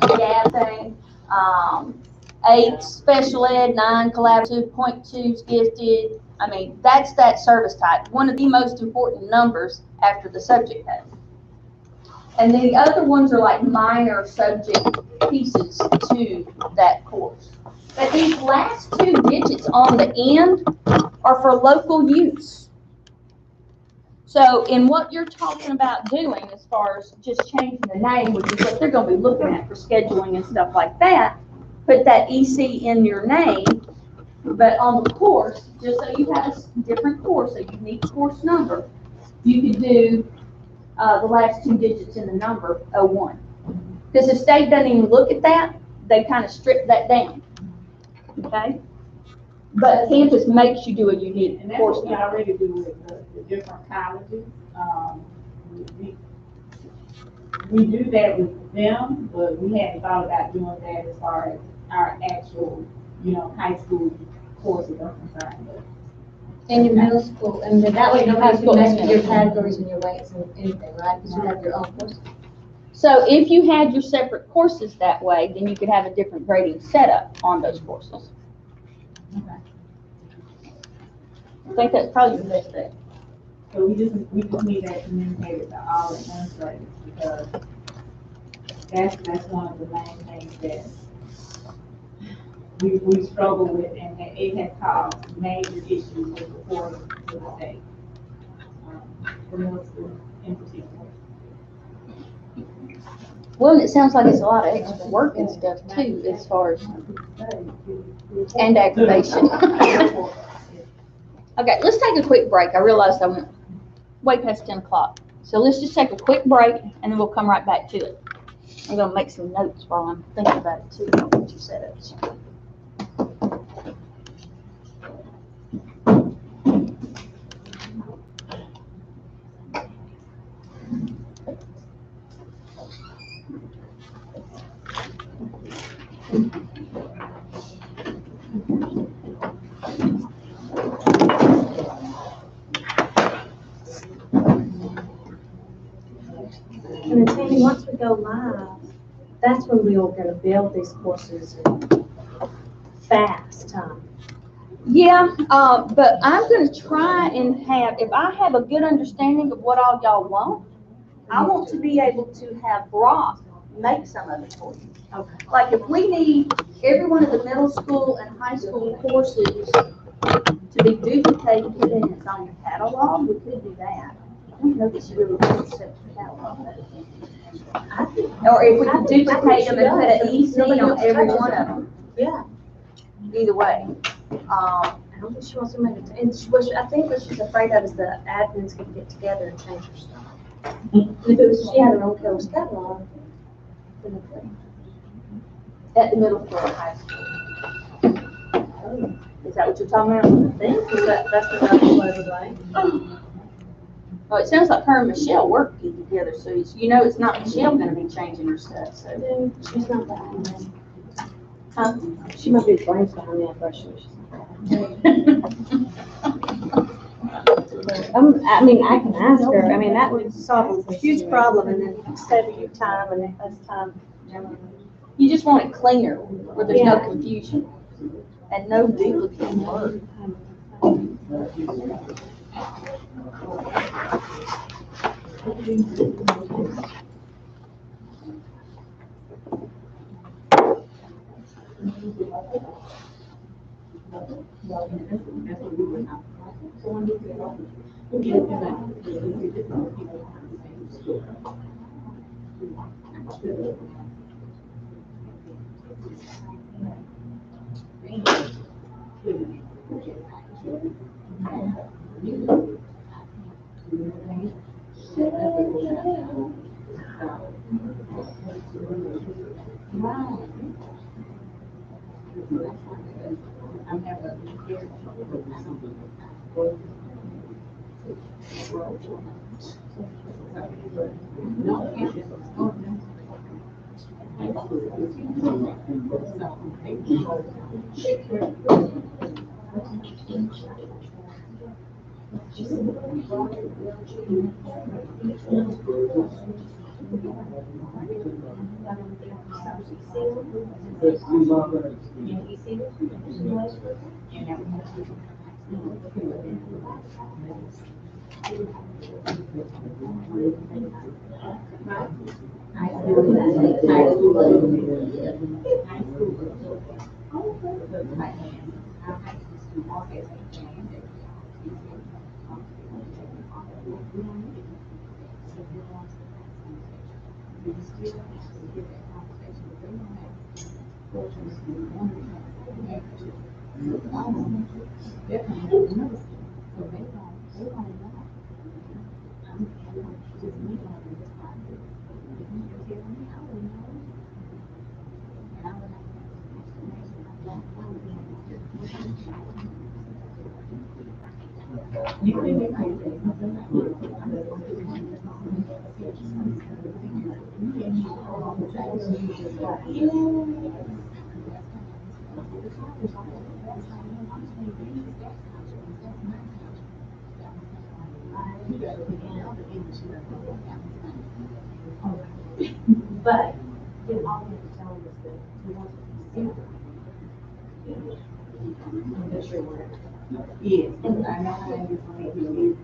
GAB thing. 8 special ed, 9 collaborative, 0.2 is gifted. I mean, that's that service type. One of the most important numbers after the subject code. And then the other ones are like minor subject pieces to that course. But these last 2 digits on the end are for local use. So in what you're talking about doing as far as just changing the name, which is what they're going to be looking at for scheduling and stuff like that, put that EC in your name, but on the course, just so you have a different course, a unique course number, you could do the last 2 digits in the number 01. Because the state doesn't even look at that, they kind of strip that down. Okay? But campus makes you do a unique and that's course what we number. already do with the different colleges. We do that with them, but we hadn't thought about doing that as far as our actual, high school courses are concerned. In your middle school, and that way nobody can mess with your categories and your weights and anything, right? Because you have your own course. So if you had your separate courses that way, then you could have a different grading setup on those courses. I think that's probably the best thing. So we just need that communicated to all administrators, because that's one of the main things that we struggle with, and that it has caused major issues with reporting to the state, for middle school in particular. Well, it sounds like it's a lot of extra work and stuff too, as far as, and aggravation. Okay, let's take a quick break. I realized I went way past 10 o'clock. So let's just take a quick break and then we'll come right back to it. I'm gonna make some notes while I'm thinking about it too, what you said. And then Tammy, once we go live, that's when we are gonna build these courses in fast time. Yeah, but I'm gonna try and have, if I have a good understanding of what all y'all want, I want to be able to have Brock make some of it for you. Okay. Like if we need every one of the middle school and high school courses to be duplicated and it's on your catalog, we could do that. I don't know if it's really good to set the catalog. Or if we could duplicate them and put an EC on every one of them. Yeah. Either way. I don't think she wants to make it, and I think what she's afraid of is the admins can get together and change her stuff. If she had her own course catalog, then it's like, At the middle school or high school. oh, Is that what you're talking about? I think that's what I would like. Well, it sounds like her and Michelle work together, so it's not Michelle gonna be changing her stuff, so. No, she's not that. Huh? She might be brains behind that pressure. I mean, I can ask her. I mean, that would solve a huge problem and then save you time and less time. You just want it cleaner, where there's no Yeah. confusion and no duplicate work. But you all have to tell us that you want to be simple. That's your word. Yes, and I know how you want to be,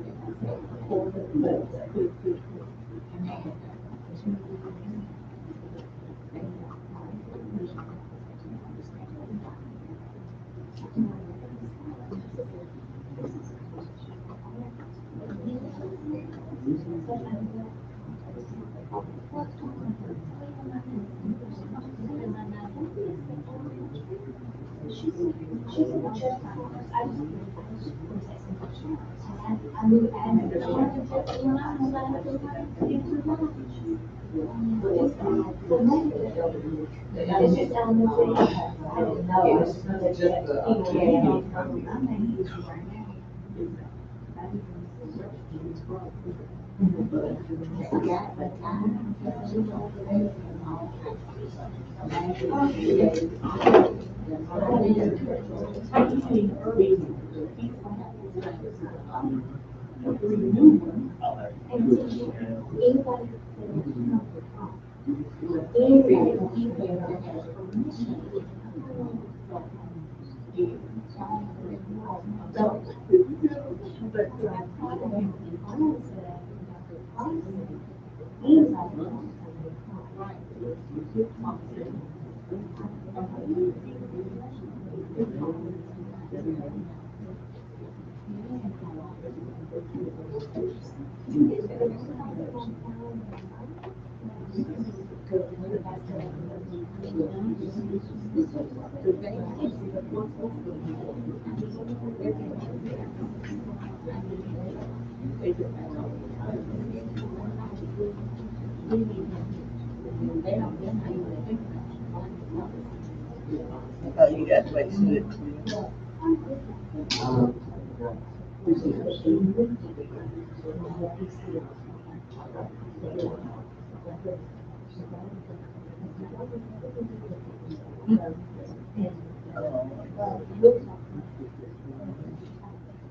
Oh, you got to make sure it's clear.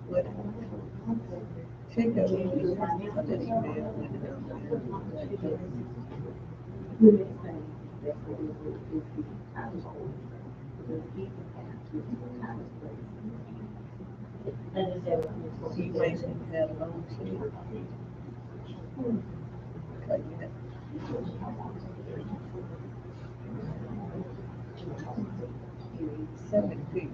What? Check that you makes him have long sleep. Okay, yeah. 7 feet.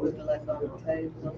Looking like on the table,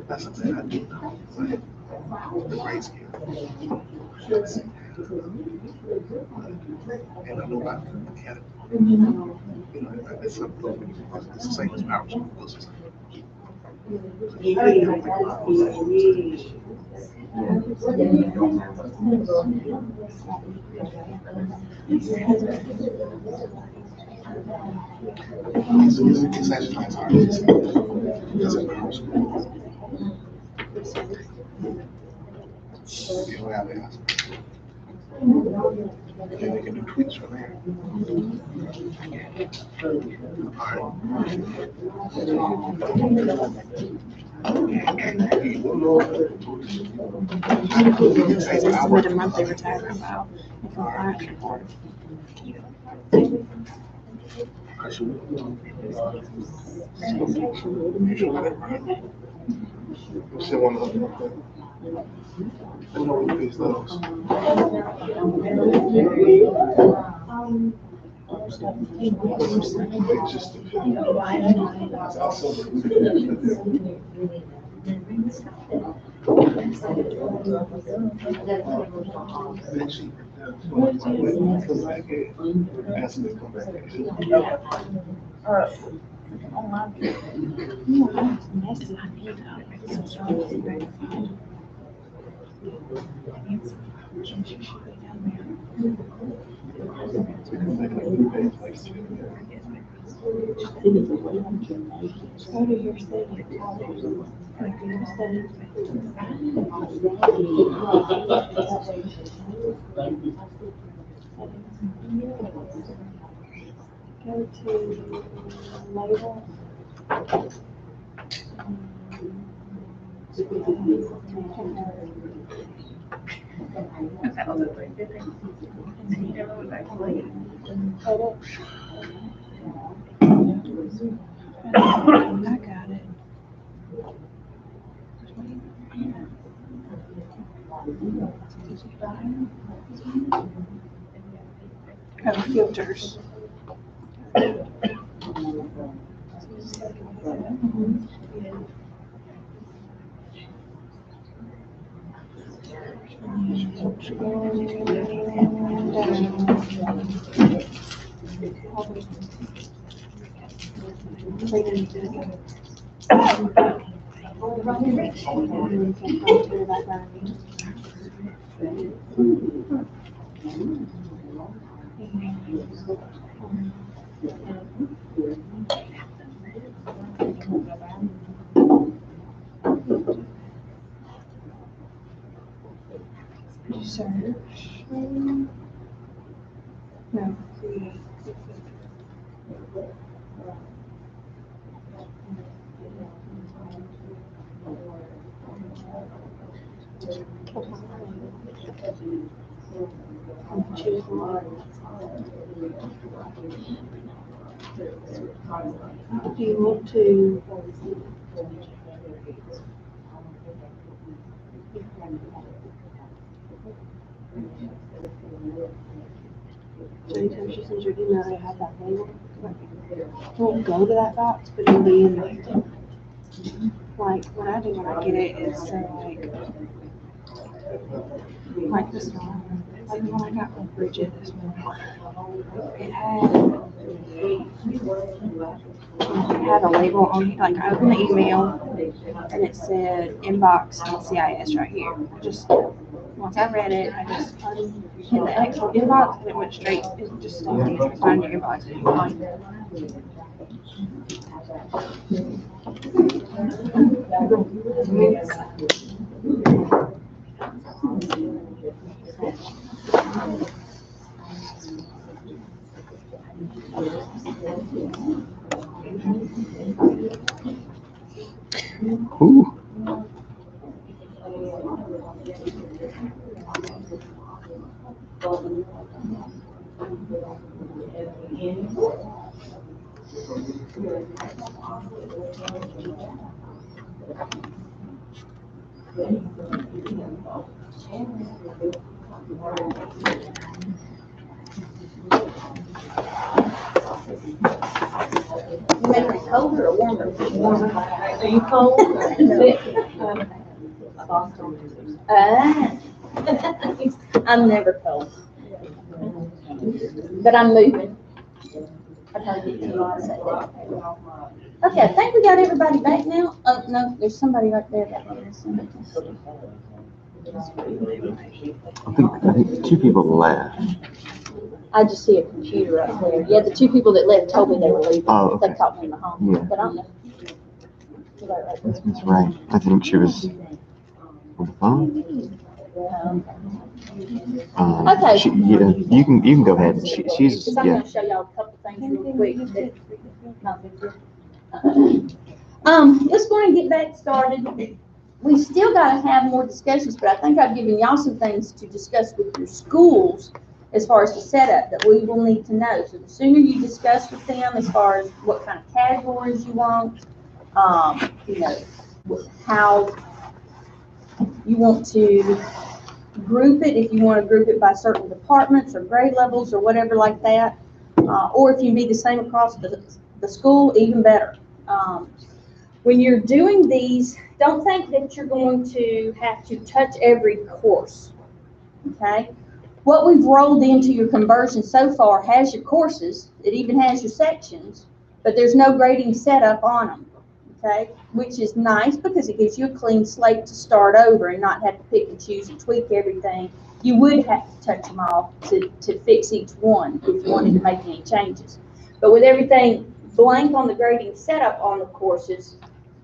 That's something I do know. Like, the grade scale. And I know about the academy. You know, it's something, it's the same as power schools. It's actually not as hard as it's because it's power school. You don't have the answer. Then they can do tweaks from there. Submit a monthly retirement file and compliance report. Still one of them. I don't know these those. It's just Go to your city. Like your city. Go to label. Edit. I got it. Oh, filters. Search. No. Choose one. Do you want to? So anytime she sends your email, they have that label. won't go to that box, but it'll be in there. Like, what I do when I get it is say, like this one, like the one I got from Bridget this morning. It had a label on, like, I opened the email, and it said inbox and CIS right here. Just, once I read it, I just hit the X on inbox, and it went straight, it just stayed there, find your inbox. Ooh. You making it colder or warmer? Warmer. Are you cold? I'm never cold. But I'm moving. I probably get too loud to say that. Okay, I think we got everybody back now. Oh, no, there's somebody right there that wants to. I think 2 people left. I just see a computer right there. Yeah, the 2 people that left told me they were leaving. Oh, okay. They caught me in the home, Yeah. but I don't know. That's Miss Ray. I think she was on the phone. Okay. Yeah, you can go ahead. She's Because I'm yeah. going to show y'all a couple things real quick. Let's go and get back started. We still got to have more discussions, but I think I've given y'all some things to discuss with your schools as far as the setup that we will need to know. So the sooner you discuss with them as far as what kind of categories you want, you know, how you want to group it, if you want to group it by certain departments or grade levels or whatever like that, or if you be the same across the school, even better. When you're doing these, don't think that you're going to have to touch every course, okay? What we've rolled into your conversion so far has your courses, it even has your sections, but there's no grading set up on them, okay? Which is nice because it gives you a clean slate to start over and not have to pick and choose and tweak everything. You would have to touch them all to fix each one if you wanted to make any changes. But with everything blank on the grading setup on the courses,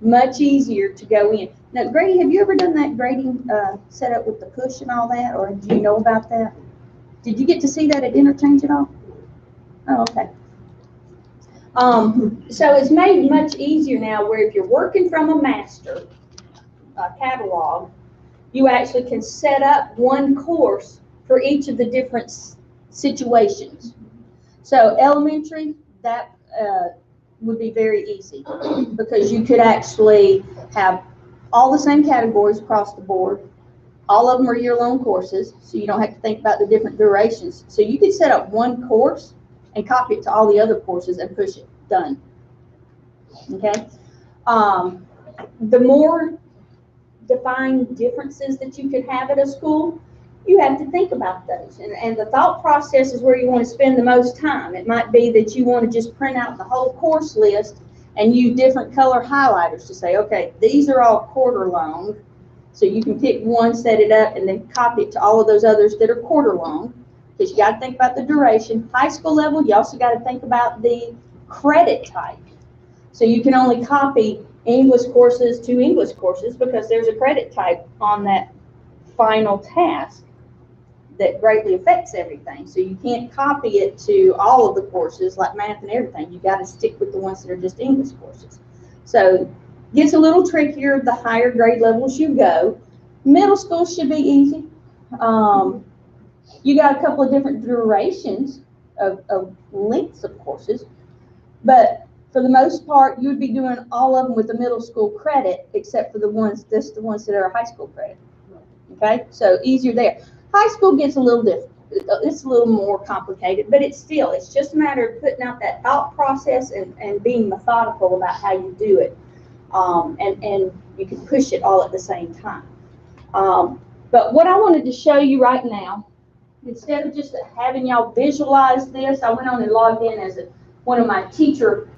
much easier to go in. Now, Grady, have you ever done that grading setup with the push and all that, or do you know about that? Did you get to see that at Interchange at all? Oh, okay. So it's made much easier now where if you're working from a master catalog, you actually can set up one course for each of the different situations. So elementary, that would be very easy because you could actually have all the same categories across the board. All of them are year-long courses, so you don't have to think about the different durations. So you could set up one course and copy it to all the other courses and push it, done. Okay? The more defined differences that you could have at a school, you have to think about those. And the thought process is where you want to spend the most time. It might be that you want to just print out the whole course list and use different color highlighters to say, okay, these are all quarter long. So you can pick one, set it up, and then copy it to all of those others that are quarter long. Because you got to think about the duration. High school level, you also got to think about the credit type. So you can only copy English courses to English courses because there's a credit type on that final task that greatly affects everything. So you can't copy it to all of the courses like math and everything. You got to stick with the ones that are just English courses. So it gets a little trickier the higher grade levels you go. Middle school should be easy. You got a couple of different durations of lengths of courses, but for the most part, you would be doing all of them with the middle school credit, except for the ones that are high school credit. Okay, so easier there. High school gets a little different. it's a little more complicated, but it's just a matter of putting out that thought process and being methodical about how you do it. And you can push it all at the same time. But what I wanted to show you right now, instead of just having y'all visualize this, I went on and logged in as one of my teacher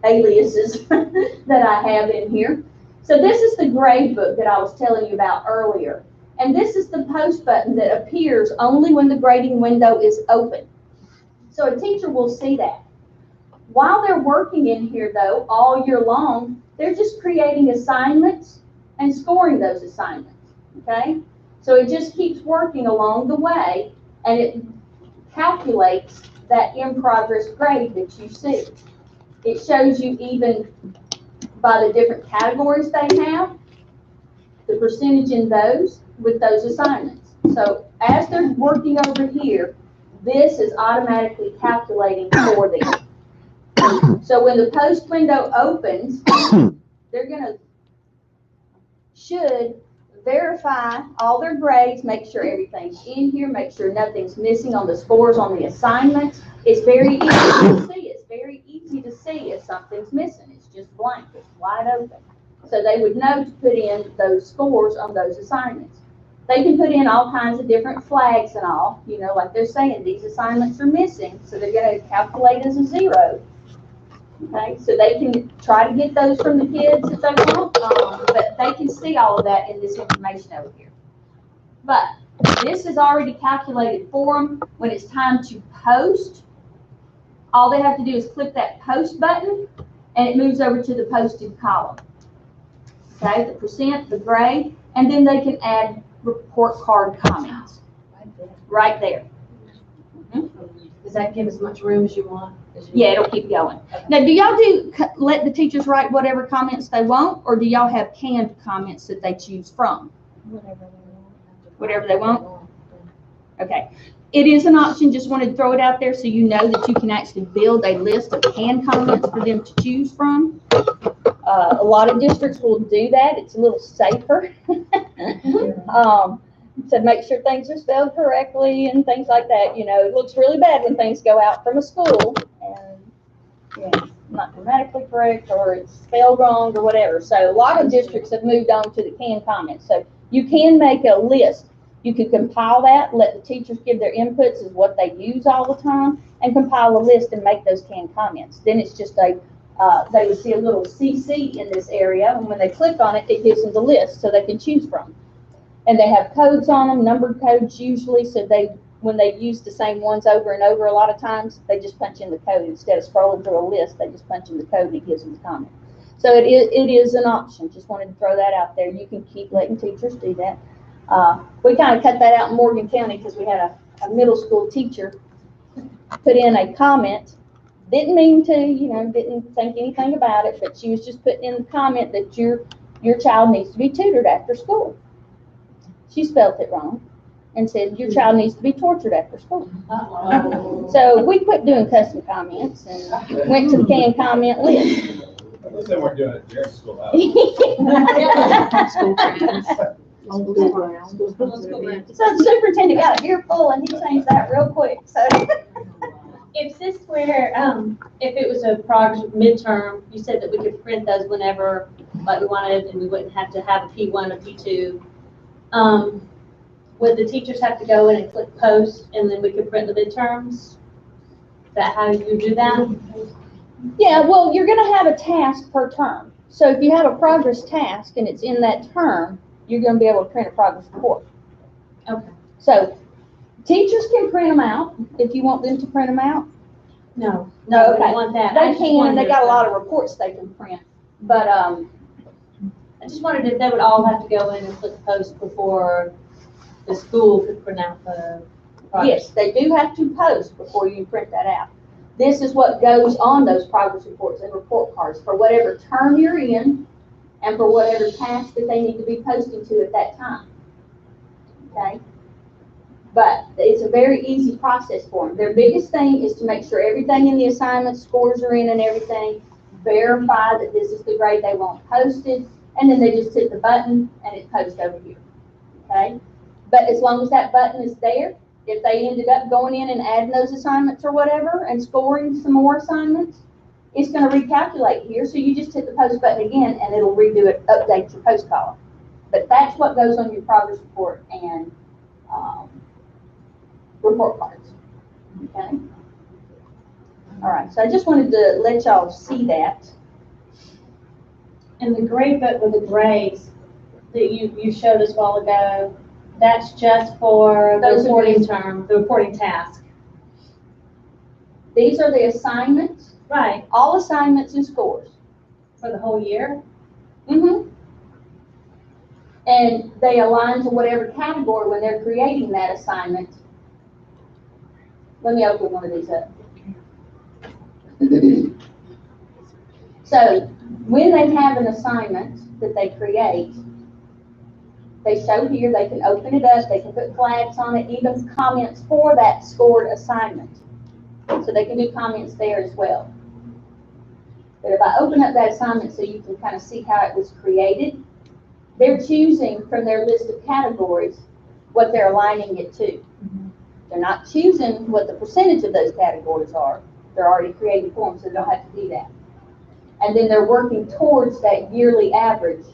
aliases that I have in here. So this is the grade book that I was telling you about earlier. And this is the post button that appears only when the grading window is open. So a teacher will see that. While they're working in here, though, all year long, they're just creating assignments and scoring those assignments, okay? So it just keeps working along the way, and it calculates that in-progress grade that you see. It shows you even by the different categories they have, the percentage in those with those assignments. So as they're working over here, this is automatically calculating for them. So when the post window opens, they're should verify all their grades, make sure everything's in here, make sure nothing's missing on the scores on the assignments. It's very easy to see. It's very easy to see if something's missing. It's just blank. It's wide open. So they would know to put in those scores on those assignments. They can put in all kinds of different flags and all, you know, like they're saying these assignments are missing, so they're going to calculate as a 0. Okay, so they can try to get those from the kids if they want, but they can see all of that in this information over here. But this is already calculated for them. When it's time to post, all they have to do is click that post button, and it moves over to the posted column. Okay, the percent, the grade, and then they can add report card comments right there. Does that give as much room as you want? Yeah, it'll keep going. Now, do y'all let the teachers write whatever comments they want, or do y'all have canned comments that they choose from? Whatever they want? Okay. It is an option, just wanted to throw it out there so you know that you can actually build a list of canned comments for them to choose from. A lot of districts will do that. It's a little safer. To make sure things are spelled correctly and things like that. You know, it looks really bad when things go out from a school and it's not grammatically correct or it's spelled wrong or whatever. So a lot of districts have moved on to the canned comments. So you can make a list. You can compile that, let the teachers give their inputs as what they use all the time, and compile a list and make those canned comments. Then it's just they would see a little CC in this area, and when they click on it, it gives them the list so they can choose from. And they have codes on them, numbered codes usually, so when they use the same ones over and over a lot of times, they just punch in the code. Instead of scrolling through a list, they just punch in the code and it gives them the comment. So it is an option. Just wanted to throw that out there. You can keep letting teachers do that. We kind of cut that out in Morgan County because we had a middle school teacher put in a comment. Didn't mean to, you know, didn't think anything about it, but she was just putting in the comment that your child needs to be tutored after school. She spelled it wrong and said your child needs to be tortured after school. So we quit doing custom comments and went to the canned comment list. At least they weren't doing it during school hours. So the superintendent got a earful and he changed that real quick. So if this were, if it was a project midterm, you said that we could print those whenever, like we wanted, and we wouldn't have to have a P1 or P2. Would the teachers have to go in and click post and then we could print the midterms? Is that how you do that? yeah, well, you're going to have a task per term. So if you have a progress task and it's in that term, you're going to be able to print a progress report. Okay. So teachers can print them out if you want them to print them out. No, No, we okay. don't want that. They can, and they got a lot of reports they can print. But I just wondered if they would all have to go in and click post before the school could print out the progress. yes, they do have to post before you print that out. This is what goes on those progress reports and report cards for whatever term you're in and for whatever task that they need to be posting to at that time. Okay? But it's a very easy process for them. Their biggest thing is to make sure everything in the assignment scores are in and everything, verify that this is the grade they want posted, and then they just hit the button and it posts over here. Okay? But as long as that button is there, if they ended up going in and adding those assignments or whatever and scoring some more assignments, it's gonna recalculate here, so you just hit the post button again and it'll redo it, update your post column. But that's what goes on your progress report and, report cards, okay? All right, so I just wanted to let y'all see that. And the grade book with the grades that you showed us a while ago, that's just for the Those are reporting term, the reporting task. These are the assignments, Right, all assignments and scores. for the whole year? Mm-hmm. And they align to whatever category when they're creating that assignment. Let me open one of these up. So when they have an assignment that they create, they show here, they can open it up, they can put flags on it, even comments for that scored assignment. So they can do comments there as well. But if I open up that assignment so you can kind of see how it was created, they're choosing from their list of categories what they're aligning it to. They're not choosing what the percentage of those categories are. They're already created for them, so they don't have to do that. And then they're working towards that yearly average,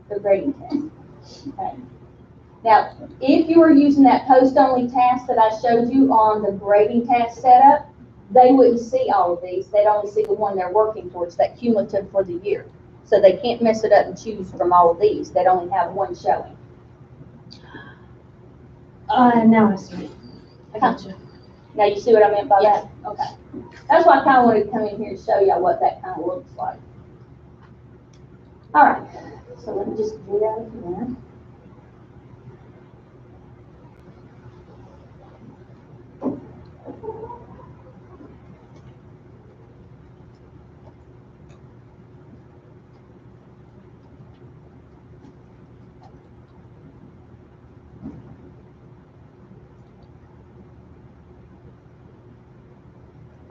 the grading test. Okay. Now, if you were using that post-only task that I showed you on the grading task setup, they wouldn't see all of these. They'd only see the one they're working towards, that cumulative for the year. So they can't mess it up and choose from all of these. They'd only have one showing. Now I see. I got you. Now you see what I meant by that? Okay. That's why I kind of wanted to come in here and show y'all what that kind of looks like. All right, so let me just get out of here.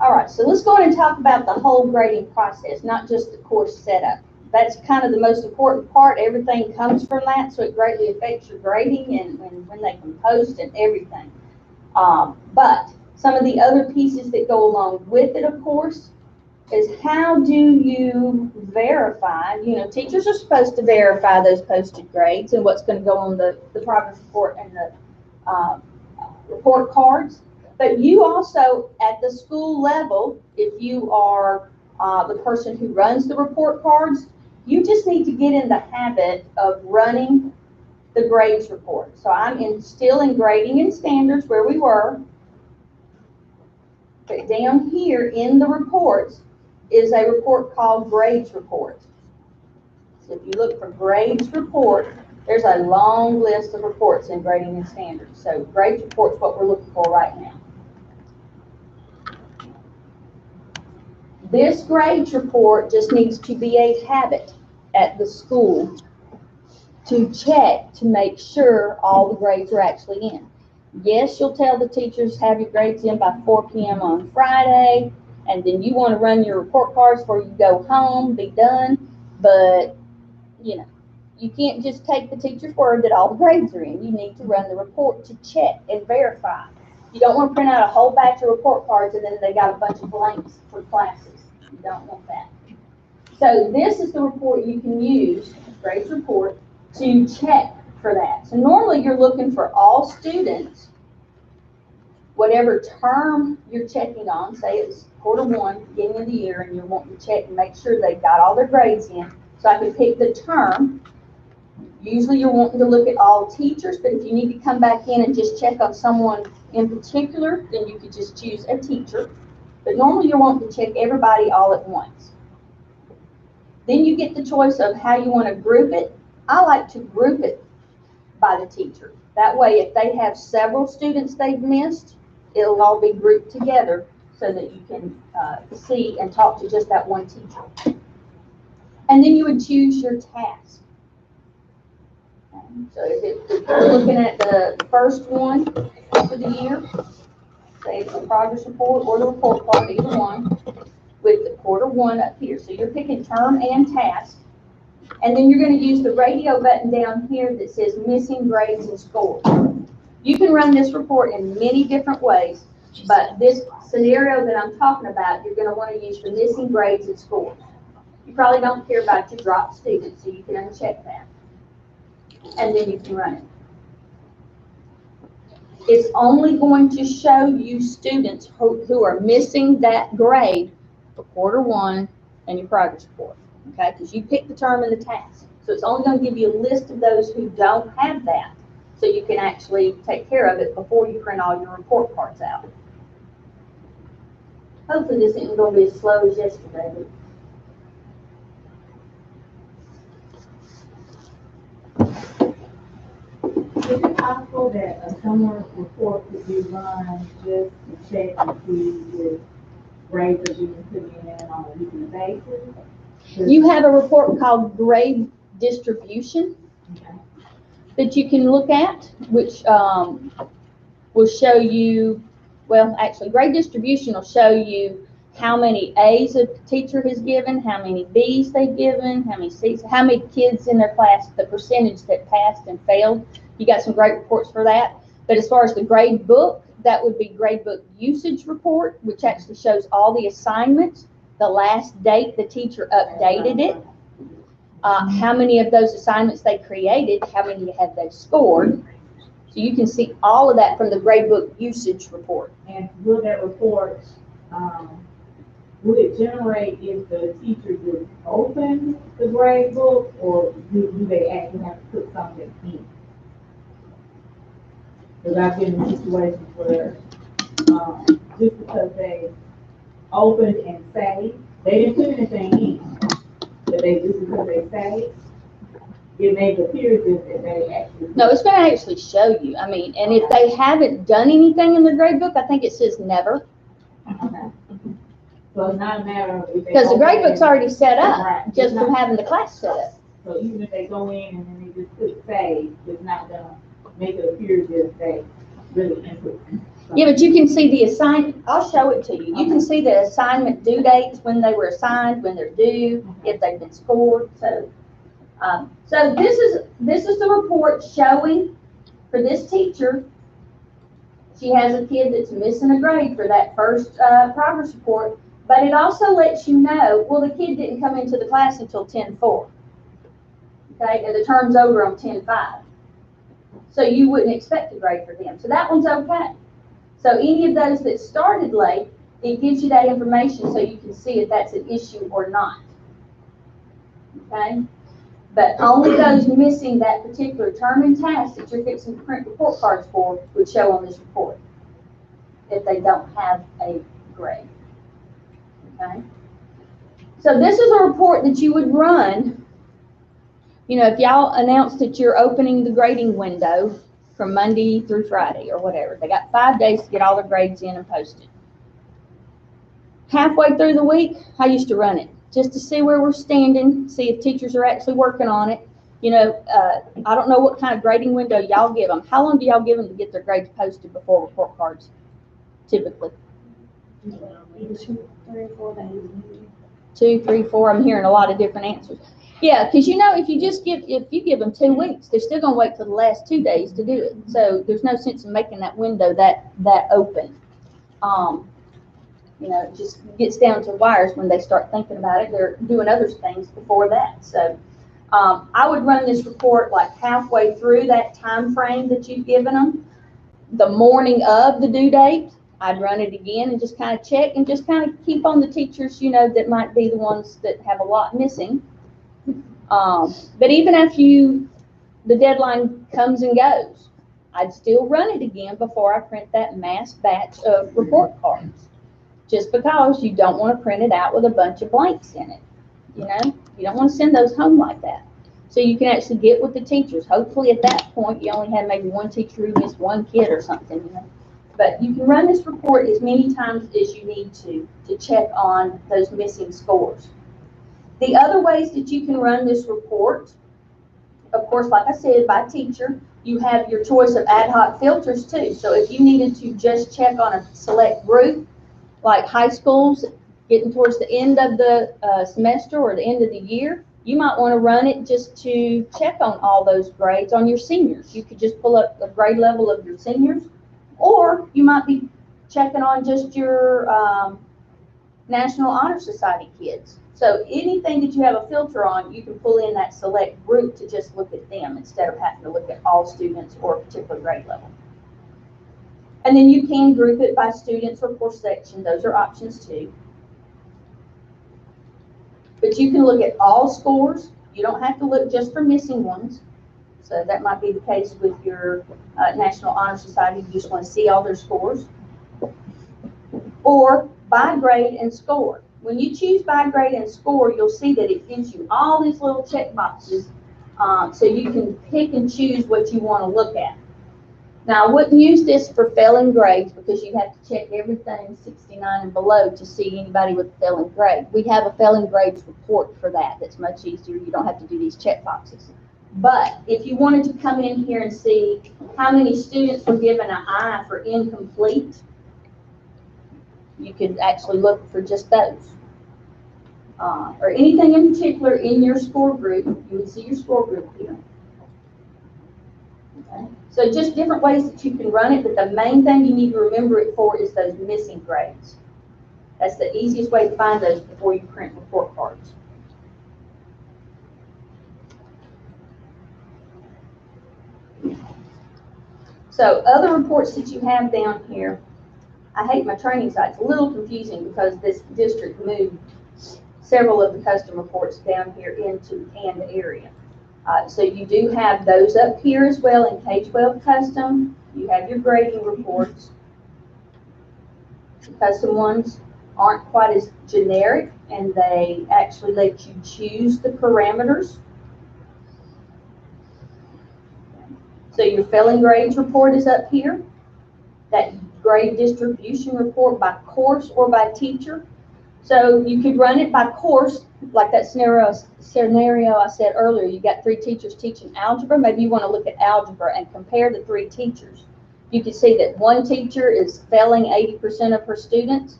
All right, so let's go ahead and talk about the whole grading process, not just the course setup. That's kind of the most important part. Everything comes from that, so it greatly affects your grading and when they can post and everything. But some of the other pieces that go along with it, of course, is how do you verify, teachers are supposed to verify those posted grades and what's going to go on the progress report and the report cards. But you also, at the school level, if you are the person who runs the report cards, you just need to get in the habit of running the grades report. So I'm still in grading and standards where we were. But down here in the reports is a report called grades report. So if you look for grades report, there's a long list of reports in grading and standards. So grades report is what we're looking for right now. This grades report just needs to be a habit at the school to check to make sure all the grades are actually in. Yes, you'll tell the teachers, have your grades in by 4 p.m. on Friday, and then you want to run your report cards before you go home, be done, but, you can't just take the teacher's word that all the grades are in. You need to run the report to check and verify. You don't want to print out a whole batch of report cards and then they got a bunch of blanks for classes. You don't want that. So this is the report you can use, grades report, to check for that. So normally you're looking for all students, whatever term you're checking on, say it's Q1, beginning of the year, and you're wanting to check and make sure they've got all their grades in. So I can pick the term. Usually you're wanting to look at all teachers, but if you need to come back in and just check on someone in particular, then you could just choose a teacher. But normally you're wanting to check everybody all at once. Then you get the choice of how you want to group it. I like to group it by the teacher. That way, if they have several students they've missed, it'll all be grouped together so that you can see and talk to just that one teacher. And then you would choose your task. So if you're looking at the first one for the year, say it's the progress report or the report card, either one, with the Q1 up here. So you're picking term and task, And then you're gonna use the radio button down here that says missing grades and scores. You can run this report in many different ways, but this scenario that I'm talking about, you're gonna wanna use the missing grades and scores. You probably don't care about your dropped students, so you can uncheck that. And then you can run it. It's only going to show you students who are missing that grade for quarter one and your progress report, okay? Because you picked the term and the task. So it's only going to give you a list of those who don't have that, so you can actually take care of it before you print all your report cards out. Hopefully this isn't going to be as slow as yesterday. Is it possible that a summer report could be run just to check and see if grades are being put in on a weekly basis? You have a report called grade distribution Okay. that you can look at, which will show you, well, actually, grade distribution will show you how many A's a teacher has given, how many B's they've given, how many C's, how many kids in their class, the percentage that passed and failed. You got some great reports for that. But as far as the grade book, that would be grade book usage report, which actually shows all the assignments, the last date the teacher updated it, how many of those assignments they created, how many have they scored. So you can see all of that from the grade book usage report. And will that report, would it generate if the teacher just open the grade book, or do they actually have to put something in? Because I've been in situations where, just because they opened and saved, they didn't put anything in, but they, just because they saved, it may appear as if they actually. No, it's going to actually show you. I mean, and if they haven't done anything in the grade book, I think it says never. Okay. So it's not a matter of if they. Because the grade book's already set up, Right. just from having the class set up. So even if they go in and then they just click save, it's not gonna make it appear as if they really input. Yeah, but you can see the assignment, I'll show it to you. You can see the assignment due dates, when they were assigned, when they're due, if they've been scored, so. So this is the report showing for this teacher. She has a kid that's missing a grade for that first progress report, but it also lets you know, well, the kid didn't come into the class until 10-4. Okay, and the term's over on 10-5. So you wouldn't expect a grade for them. So that one's okay. So any of those that started late, it gives you that information so you can see if that's an issue or not. Okay? But only those missing that particular term and task that you're fixing to print report cards for would show on this report if they don't have a grade. Okay? So this is a report that you would run. You know, if y'all announced that you're opening the grading window from Monday through Friday or whatever, they got 5 days to get all their grades in and posted. Halfway through the week, I used to run it just to see where we're standing, see if teachers are actually working on it. You know, I don't know what kind of grading window y'all give them. How long do y'all give them to get their grades posted before report cards, typically? 2, 3, 4 days. 2, 3, 4. I'm hearing a lot of different answers. Yeah, because you know, if you give them 2 weeks, they're still gonna wait till the last 2 days to do it. So there's no sense in making that window that open. You know, it just gets down to wires when they start thinking about it. They're doing other things before that. So I would run this report like halfway through that time frame that you've given them. The morning of the due date, I'd run it again and just kind of check and just kind of keep on the teachers, you know, that might be the ones that have a lot missing. But even after the deadline comes and goes, I'd still run it again before I print that mass batch of report cards. Just because you don't want to print it out with a bunch of blanks in it. You know, you don't want to send those home like that. So you can actually get with the teachers. Hopefully at that point, you only have maybe one teacher who missed one kid or something, you know. But you can run this report as many times as you need to check on those missing scores. The other ways that you can run this report, of course, like I said, by teacher, you have your choice of ad hoc filters too. So if you needed to just check on a select group, like high schools getting towards the end of the semester or the end of the year, You might want to run it just to check on all those grades on your seniors. You could just pull up the grade level of your seniors, or you might be checking on just your National Honor Society kids. So anything that you have a filter on, you can pull in that select group to just look at them instead of having to look at all students or a particular grade level. And then you can group it by students or course section. Those are options too. But you can look at all scores. You don't have to look just for missing ones. So that might be the case with your National Honor Society. You just want to see all their scores. Or by grade and score. When you choose by grade and score, you'll see that it gives you all these little check boxes, so you can pick and choose what you want to look at. Now, I wouldn't use this for failing grades because you have to check everything 69 and below to see anybody with a failing grade. We have a failing grades report for that. That's much easier. You don't have to do these check boxes. But if you wanted to come in here and see how many students were given an I for incomplete, you could actually look for just those. Or anything in particular in your score group, you would see your score group here. Okay. So just different ways that you can run it, but the main thing you need to remember it for is those missing grades. That's the easiest way to find those before you print report cards. So other reports that you have down here, I hate my training site. It's a little confusing because this district moved several of the custom reports down here into the canned area. So you do have those up here as well in K-12 custom. You have your grading reports. The custom ones aren't quite as generic, and they actually let you choose the parameters. So your failing grades report is up here. That grade distribution report by course or by teacher. So you could run it by course, like that scenario I said earlier. You got 3 teachers teaching algebra. Maybe you want to look at algebra and compare the 3 teachers. You can see that one teacher is failing 80% of her students,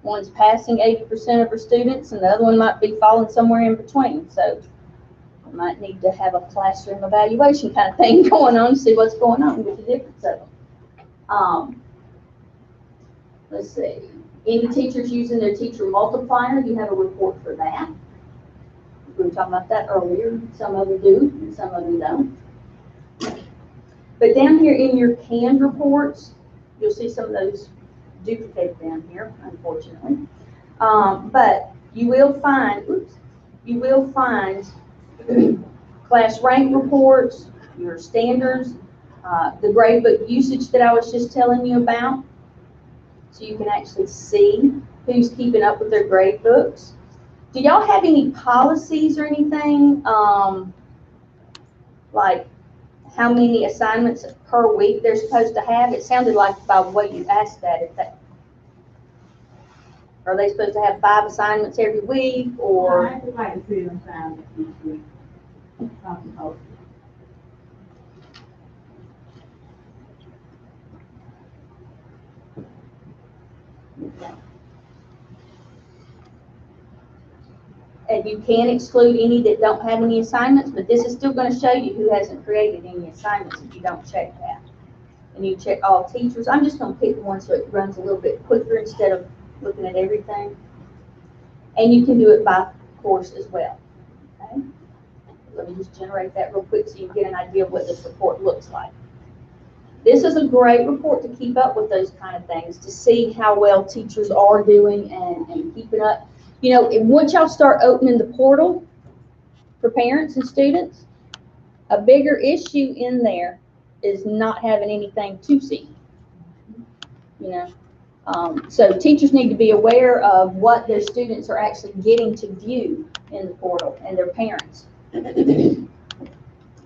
one's passing 80% of her students, and the other one might be falling somewhere in between. So you might need to have a classroom evaluation kind of thing going on to see what's going on with the difference of them. Let's see. Any teachers using their teacher multiplier, you have a report for that. We were talking about that earlier. Some of them do, and some of them don't. But down here in your canned reports, you'll see some of those duplicated down here, unfortunately. But you will find, class rank reports, your standards, the gradebook usage that I was just telling you about. So you can actually see who's keeping up with their grade books. Do y'all have any policies or anything, like how many assignments per week they're supposed to have? It sounded like by the way you asked that, are they supposed to have 5 assignments every week, or? I just like to see them assignments each week. Something posted. And you can exclude any that don't have any assignments, but this is still going to show you who hasn't created any assignments if you don't check that. And you check all teachers. I'm just going to pick one so it runs a little bit quicker instead of looking at everything. And you can do it by course as well. Okay? Let me just generate that real quick so you get an idea of what this report looks like. This is a great report to keep up with those kind of things, to see how well teachers are doing and keeping up. You know, once y'all start opening the portal for parents and students, a bigger issue in there is not having anything to see. You know, so teachers need to be aware of what their students are actually getting to view in the portal, and their parents.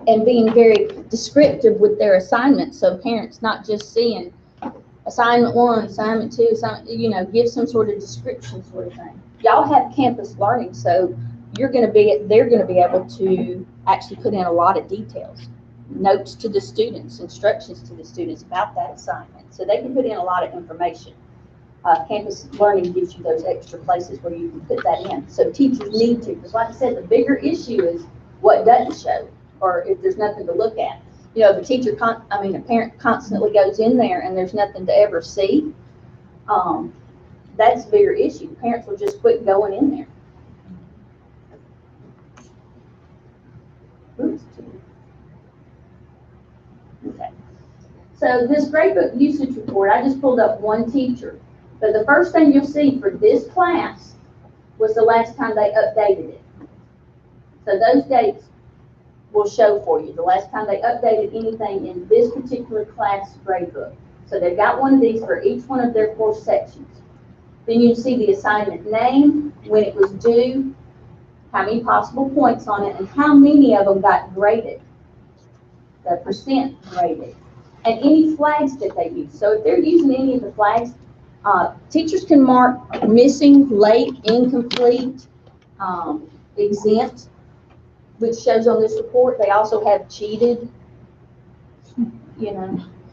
And being very descriptive with their assignments, so parents not just seeing assignment 1, assignment 2, you know, give some sort of description sort of thing. Y'all have campus learning, so they're going to be able to actually put in a lot of details, notes to the students, instructions to the students about that assignment, so they can put in a lot of information. Campus Learning gives you those extra places where you can put that in. So teachers need to, because like I said, the bigger issue is what doesn't show, or if there's nothing to look at. You know, if a teacher, a parent constantly goes in there and there's nothing to ever see, that's a bigger issue. Parents will just quit going in there. Oops. Okay. So this gradebook usage report, I just pulled up one teacher. But the first thing you'll see for this class was the last time they updated it. So those dates will show for you the last time they updated anything in this particular class gradebook. So they've got one of these for each one of their course sections. Then you see the assignment name, when it was due, how many possible points on it, and how many of them got graded, the percent graded, and any flags that they use. So if they're using any of the flags, teachers can mark missing, late, incomplete, exempt, which shows on this report. They also have cheated,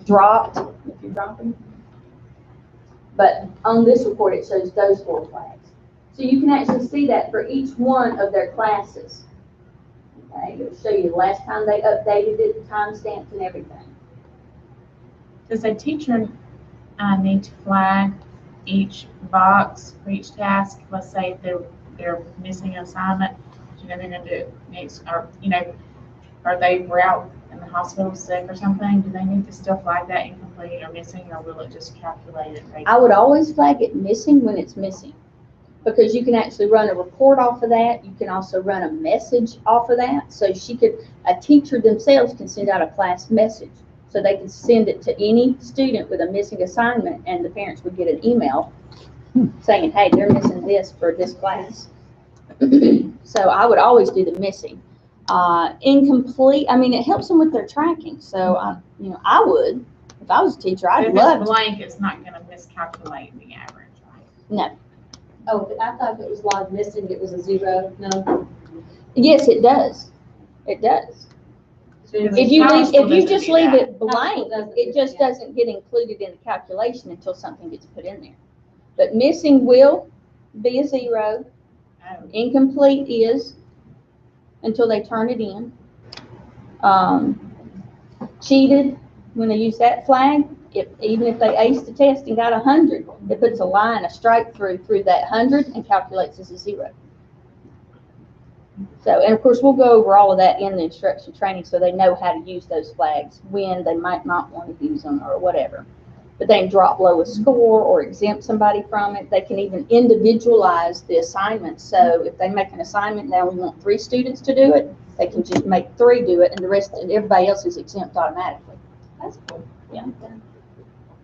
dropped, if you're dropping. But on this report, it shows those 4 flags. So you can actually see that for each one of their classes. Okay, it'll show you the last time they updated it, the timestamps and everything. Does a teacher need to flag each box for each task? Let's say if they're missing an assignment, they're going to do next, or are they out in the hospital sick or something? Do they need to still flag that incomplete or missing, or will it just calculate it? I would always flag it missing when it's missing, because you can actually run a report off of that. You can also run a message off of that. So a teacher themselves can send out a class message. So they can send it to any student with a missing assignment, and the parents would get an email saying, hey, they're missing this for this class. So I would always do the missing. Incomplete, it helps them with their tracking. So, I would, if I was a teacher, I'd love to. If it's blank, it's not going to miscalculate the average, right? No. Oh, I thought if it was log missing, it was a 0. No. Yes, it does. It does. If you just leave it blank, it just doesn't get included in the calculation until something gets put in there. But missing will be a 0. Incomplete is until they turn it in. Cheated, when they use that flag, even if they ace the test and got 100, it puts a line, a strike through that 100 and calculates as a 0. So, and of course, we'll go over all of that in the instruction training so they know how to use those flags, when they might not want to use them or whatever. But they can drop low a score or exempt somebody from it. They can even individualize the assignment. So if they make an assignment and they only want 3 students to do it, they can just make 3 do it, and everybody else is exempt automatically. That's cool. Yeah.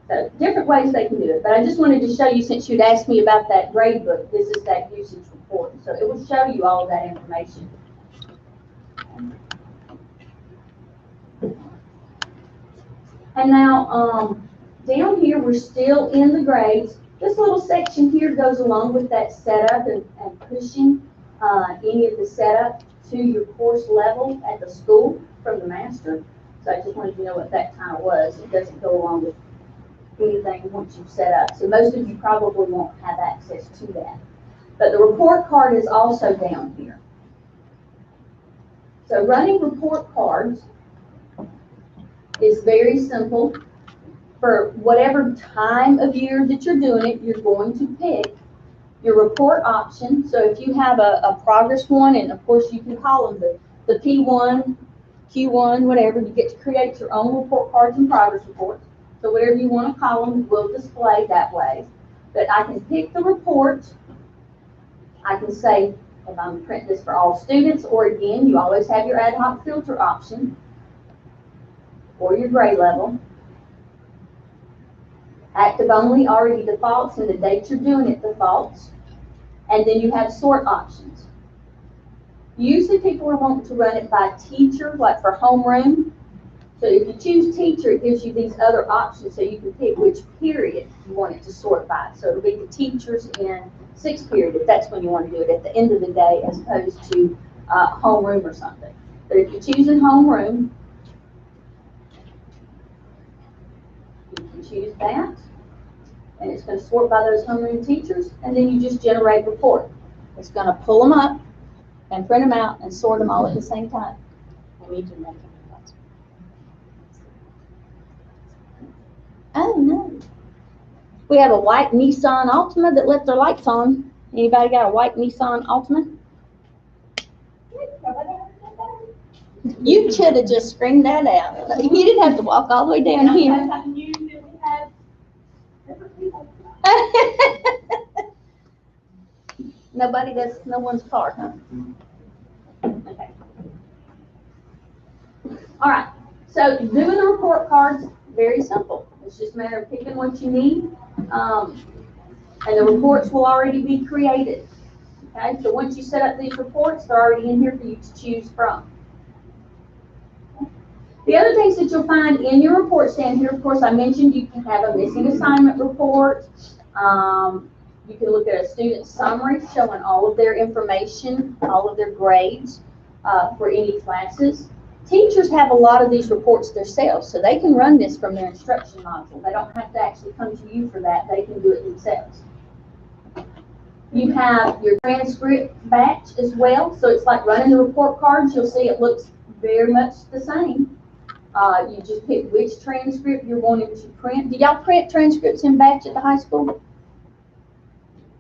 So different ways they can do it. But I just wanted to show you, since you'd asked me about that grade book, this is that usage report. So it will show you all of that information. And now, down here, we're still in the grades. This little section here goes along with that setup and pushing any of the setup to your course level at the school from the master. So I just wanted you to know what that kind of was. It doesn't go along with anything once you've set up. So most of you probably won't have access to that. But the report card is also down here. So running report cards is very simple. For whatever time of year that you're doing it, you're going to pick your report option. So if you have a progress one, and of course you can call them the P1, Q1, whatever, you get to create your own report cards and progress reports. So whatever you want to call them will display that way. But I can pick the report. I can say if I'm printing this for all students, or again, you always have your ad hoc filter option or your grade level. Active only already defaults, and the date you're doing it defaults. And then you have sort options. Usually people are wanting to run it by teacher, like for homeroom. So if you choose teacher, it gives you these other options so you can pick which period you want it to sort by. So it'll be the teachers in 6th period, if that's when you want to do it, at the end of the day, as opposed to homeroom or something. But if you're choosing homeroom, you can choose that. and it's gonna sort by those homeroom teachers, and then you just generate a report. It's gonna pull them up and print them out and sort them all at the same time. We need to make it. Oh, no. We have a white Nissan Altima that left their lights on. Anybody got a white Nissan Altima? You should have just screamed that out. You didn't have to walk all the way down here. That's no one's car, huh? Okay. All right, so doing the report cards, very simple. It's just a matter of picking what you need, and the reports will already be created. Okay, so once you set up these reports, they're already in here for you to choose from. The other things that you'll find in your reports down here, of course, I mentioned you can have a missing assignment report. You can look at a student summary showing all of their information, all of their grades for any classes. Teachers have a lot of these reports themselves, so they can run this from their instruction module. They don't have to actually come to you for that. They can do it themselves. You have your transcript batch as well, so it's like running the report cards. You'll see it looks very much the same. You just pick which transcript you're wanting to print. Do y'all print transcripts in batch at the high school?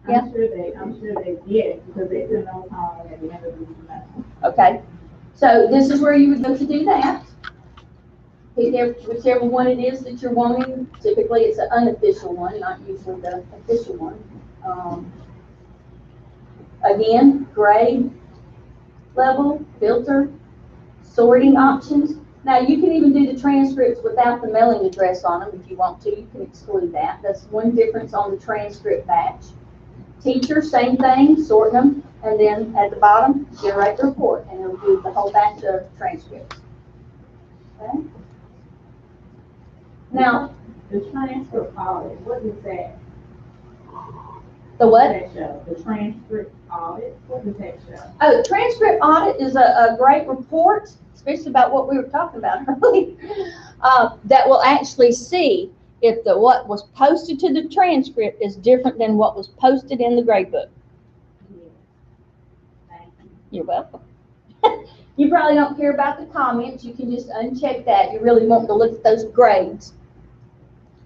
I'm sure they did, because they send those home at the end of the semester. Okay, so this is where you would go to do that. Pick whichever one it is that you're wanting. Typically, it's an unofficial one, not usually the official one. Again, grade, level, filter, sorting options. Now, you can even do the transcripts without the mailing address on them if you want to. You can exclude that. That's one difference on the transcript batch. Teacher, same thing, sort them, and then at the bottom, generate the report, and it'll do the whole batch of transcripts. Okay? Now, The transcript audit, what is that? the what? That show? The transcript audit, what does that show? Oh, transcript audit is a great report, especially about what we were talking about earlier, that will actually see if what was posted to the transcript is different than what was posted in the grade book. Thank you. You're welcome. You probably don't care about the comments. You can just uncheck that. You really want to look at those grades.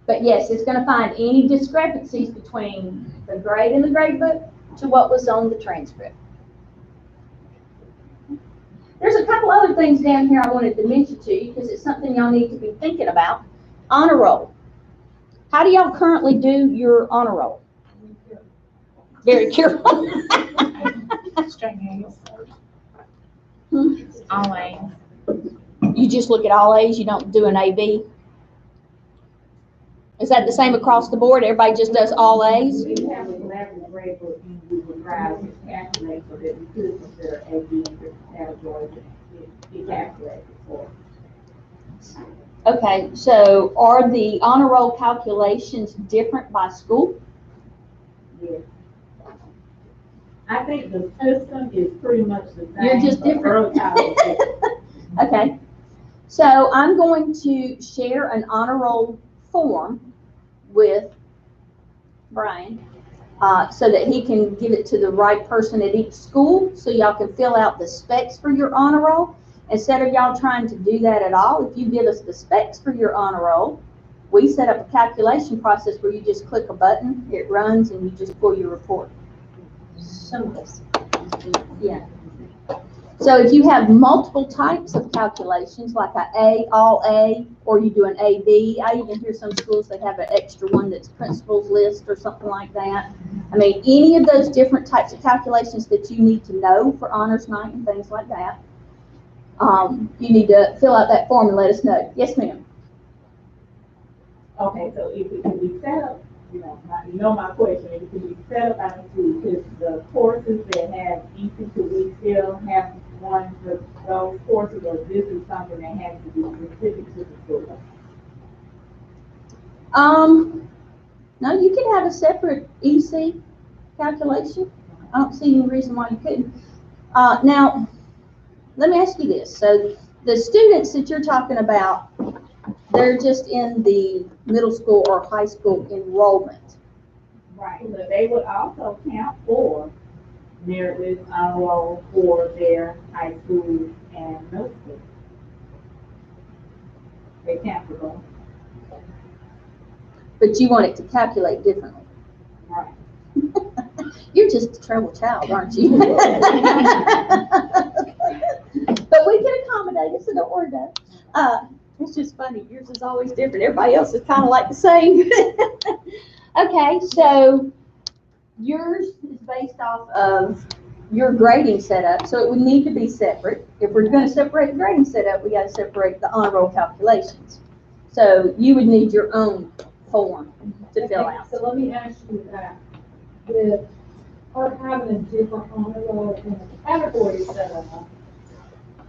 But yes, it's going to find any discrepancies between the grade in the grade book to what was on the transcript. There's a couple other things down here I wanted to mention to you because it's something y'all need to be thinking about. Honor roll. How do y'all currently do your honor roll? Very careful. Straight A's. Hmm? All A's. You just look at all A's, you don't do an AB? Is that the same across the board? Everybody just does all A's? We have a collaborative grade book, we would try to calculate so that we could consider A, B, in different categories. It calculated for. Okay, so are the honor roll calculations different by school? Yes. I think the system is pretty much the same. You're just but different. Earl College is- Okay, so I'm going to share an honor roll form with Brian so that he can give it to the right person at each school so y'all can fill out the specs for your honor roll. Instead of y'all trying to do that at all, if you give us the specs for your honor roll, we set up a calculation process where you just click a button, it runs, and you just pull your report. Simple. Yeah. So if you have multiple types of calculations, like A, all A, or you do an AB, I even hear some schools that have an extra one that's principal's list or something like that. I mean, any of those different types of calculations that you need to know for honors night and things like that, you need to fill out that form and let us know. Yes, ma'am. Okay, so if it can be set up, you know my question, if it can be set up, I need to, because the courses that have easy to we still have one for those courses, or this is something that has to be specific to the school? No, you can have a separate EC calculation. I don't see any reason why you couldn't. Now, let me ask you this. So the students that you're talking about, they're just in the middle school or high school enrollment. Right, so they would also count for merit list honor roll for their high school and middle school. They count for them. But you want it to calculate differently. Right. You're just a troubled child, aren't you? But we can accommodate it, so don't worry about it. It's just funny, yours is always different, everybody else is kind of like the same. Okay, so yours is based off of your grading setup, so it would need to be separate. If we're gonna separate the grading setup, we gotta separate the honor roll calculations. So you would need your own form to fill Okay, out. So let me ask you that, with her having a different honor roll and a category set up,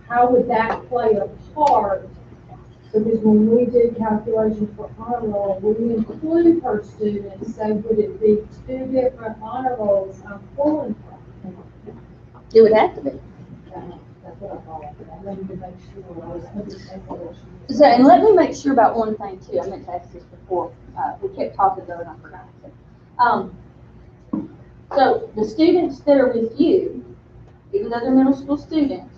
how would that play a part? Because when we do calculations for honor roll, we include her students, so would it be two different honor rolls I'm pulling from? It would have to be. That's what I thought, I wanted to make sure I was understanding. So, and let me make sure about one thing too. I meant to ask this before. We kept talking though, and I forgot. So the students that are with you, even though they're middle school students,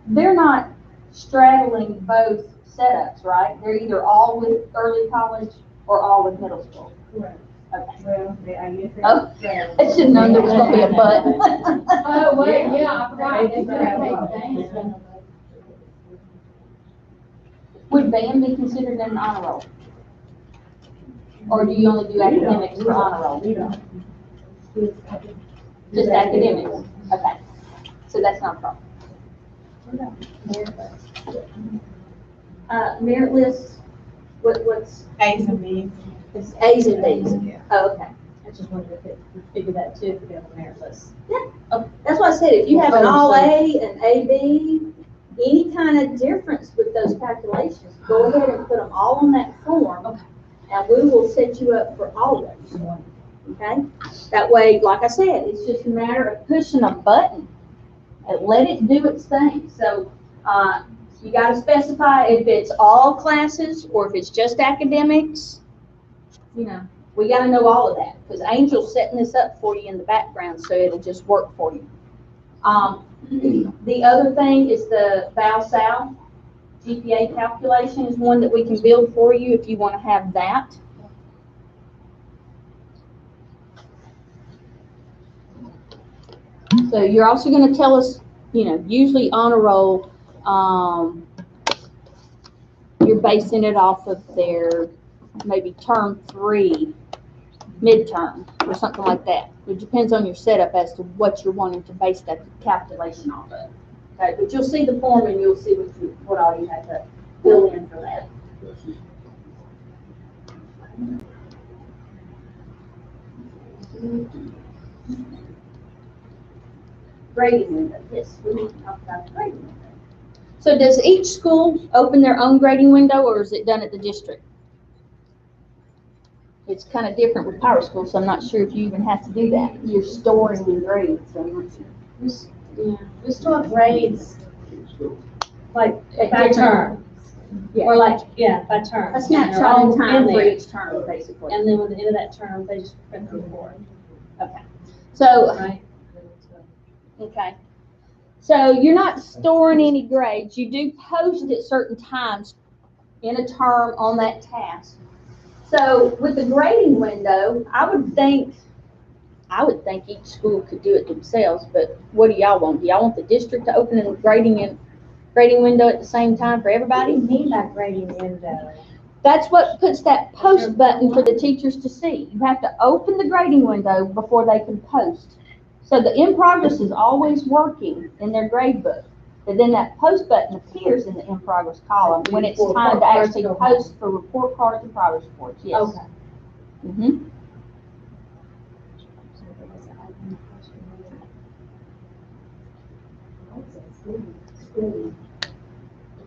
they're not straddling both setups, right? They're either all with early college or all with middle school. Correct. Okay. Well, I guess. Oh, I should have known there was going to be a but. Oh, wait, yeah, I forgot. They do take Would band be considered an honor roll? Or do you only do academics for honor roll? Just academics? Okay. So that's not a problem. Merit list, what's? A's and B's. It's A's and B's. Yeah. Oh, okay. I just wondered if it, we figure that too, if we have a merit list. Yeah, okay. That's why I said, if you have an all A, an AB, any kind of difference with those calculations, go ahead and put them all on that form. Okay. And we will set you up for all those. Okay? That way, like I said, it's just a matter of pushing a button and let it do its thing. So, you gotta specify if it's all classes or if it's just academics. You know, we gotta know all of that, because Angel's setting this up for you in the background, so it'll just work for you. The other thing is the ValSal GPA calculation is one that we can build for you if you want to have that. So you're also going to tell us, you know, usually honor roll, you're basing it off of their maybe term 3 midterm or something like that. It depends on your setup as to what you're wanting to base that calculation off of. Okay, but you'll see the form and you'll see what all you have to fill in for that. Grading window. Yes, we need to talk about the grading window. So does each school open their own grading window, or is it done at the district? It's kind of different with Power School, so I'm not sure if you even have to do that. You're storing the grades, so I'm not sure. Yeah, we store grades like At by different- term, Yeah. or like, yeah, by term. A And they're snapshot all in time for there. each term, basically. And then with the end of that term, they just print the report, Okay. So, right? okay. So you're not storing any grades. You do post at certain times in a term on that task. So with the grading window, I would think each school could do it themselves, but what do y'all want? Do y'all want the district to open a grading window at the same time for everybody? What do you mean by grading window? That's what puts that post button for the teachers to see. You have to open the grading window before they can post. So the in progress is always working in their grade book. But then that post button appears in the in progress column when it's time to actually post for report cards and progress reports, yes. Okay. Mm-hmm.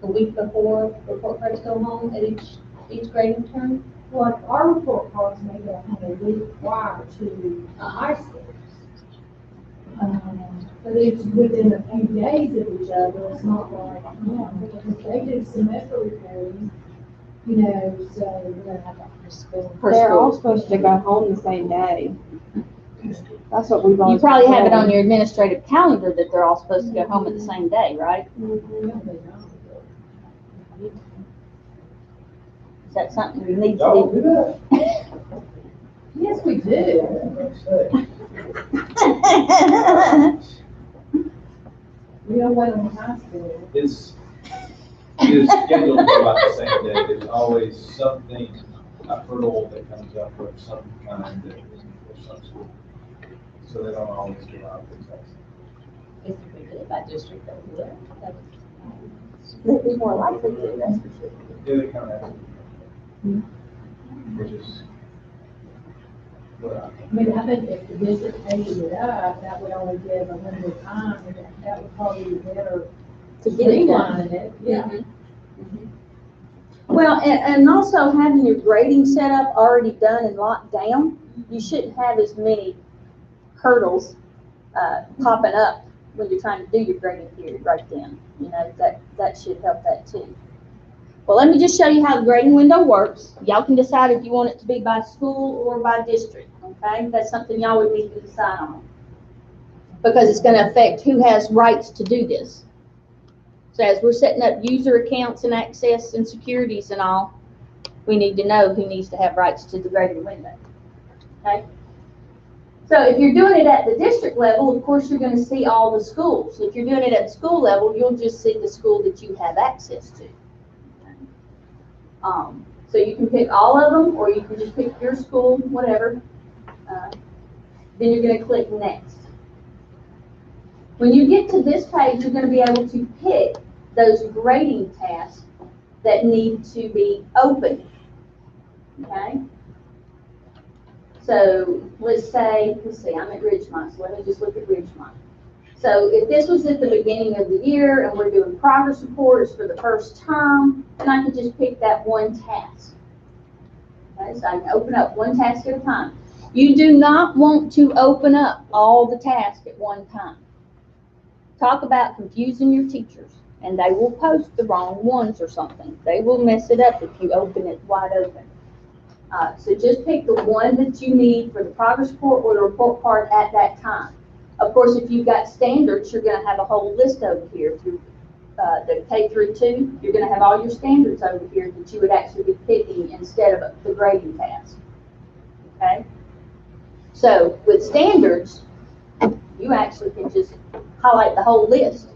A week before report cards go home at each grading term? Like our report cards may go home a week prior to high school. But it's within a few days of each other, it's not like, if they do semester reporting, you know, so we're gonna have that for school. They're all supposed to go home the same day. That's what we've always. You probably have it been on your administrative calendar that they're all supposed to go home at the same day, right? Is that something you need Y'all to do that? Yes, we do. do? We don't wait on high school. It's scheduled for about the same day. There's always something, a hurdle that comes up of some kind that is for some school. So they don't always get out of the test. If we did it by district, that would work. They'd be more likely to, that's for sure. Yeah, they kind of have to. Which is what I I mean, I think if the district paid it up, that would only give a limited time, and that would probably be better To get it done. streamlining it, yeah. Well, and also having your grading set up already done and locked down, you shouldn't have as many hurdles popping up when you're trying to do your grading period right then. You know, that should help that too. Well, let me just show you how the grading window works. Y'all can decide if you want it to be by school or by district, okay? That's something y'all would need to decide on. Because it's going to affect who has rights to do this. So as we're setting up user accounts and access and securities and all, we need to know who needs to have rights to the grading window, okay? So if you're doing it at the district level, of course, you're going to see all the schools. If you're doing it at the school level, you'll just see the school that you have access to. So you can pick all of them, or you can just pick your school, whatever. Then you're going to click next. When you get to this page, you're going to be able to pick those grading tasks that need to be open. Okay? So let's see, I'm at Ridgemont, so let me just look at Ridgemont. So if this was at the beginning of the year and we're doing progress reports for the first term, then I could just pick that one task. Okay, so I can open up one task at a time. You do not want to open up all the tasks at one time. Talk about confusing your teachers, and they will post the wrong ones or something. They will mess it up if you open it wide open. So just pick the one that you need for the progress report or the report card at that time. Of course, if you've got standards, you're going to have a whole list over here. If you're the K through 2, you're going to have all your standards over here that you would actually be picking instead of the grading task. Okay? So with standards, you actually can just highlight the whole list.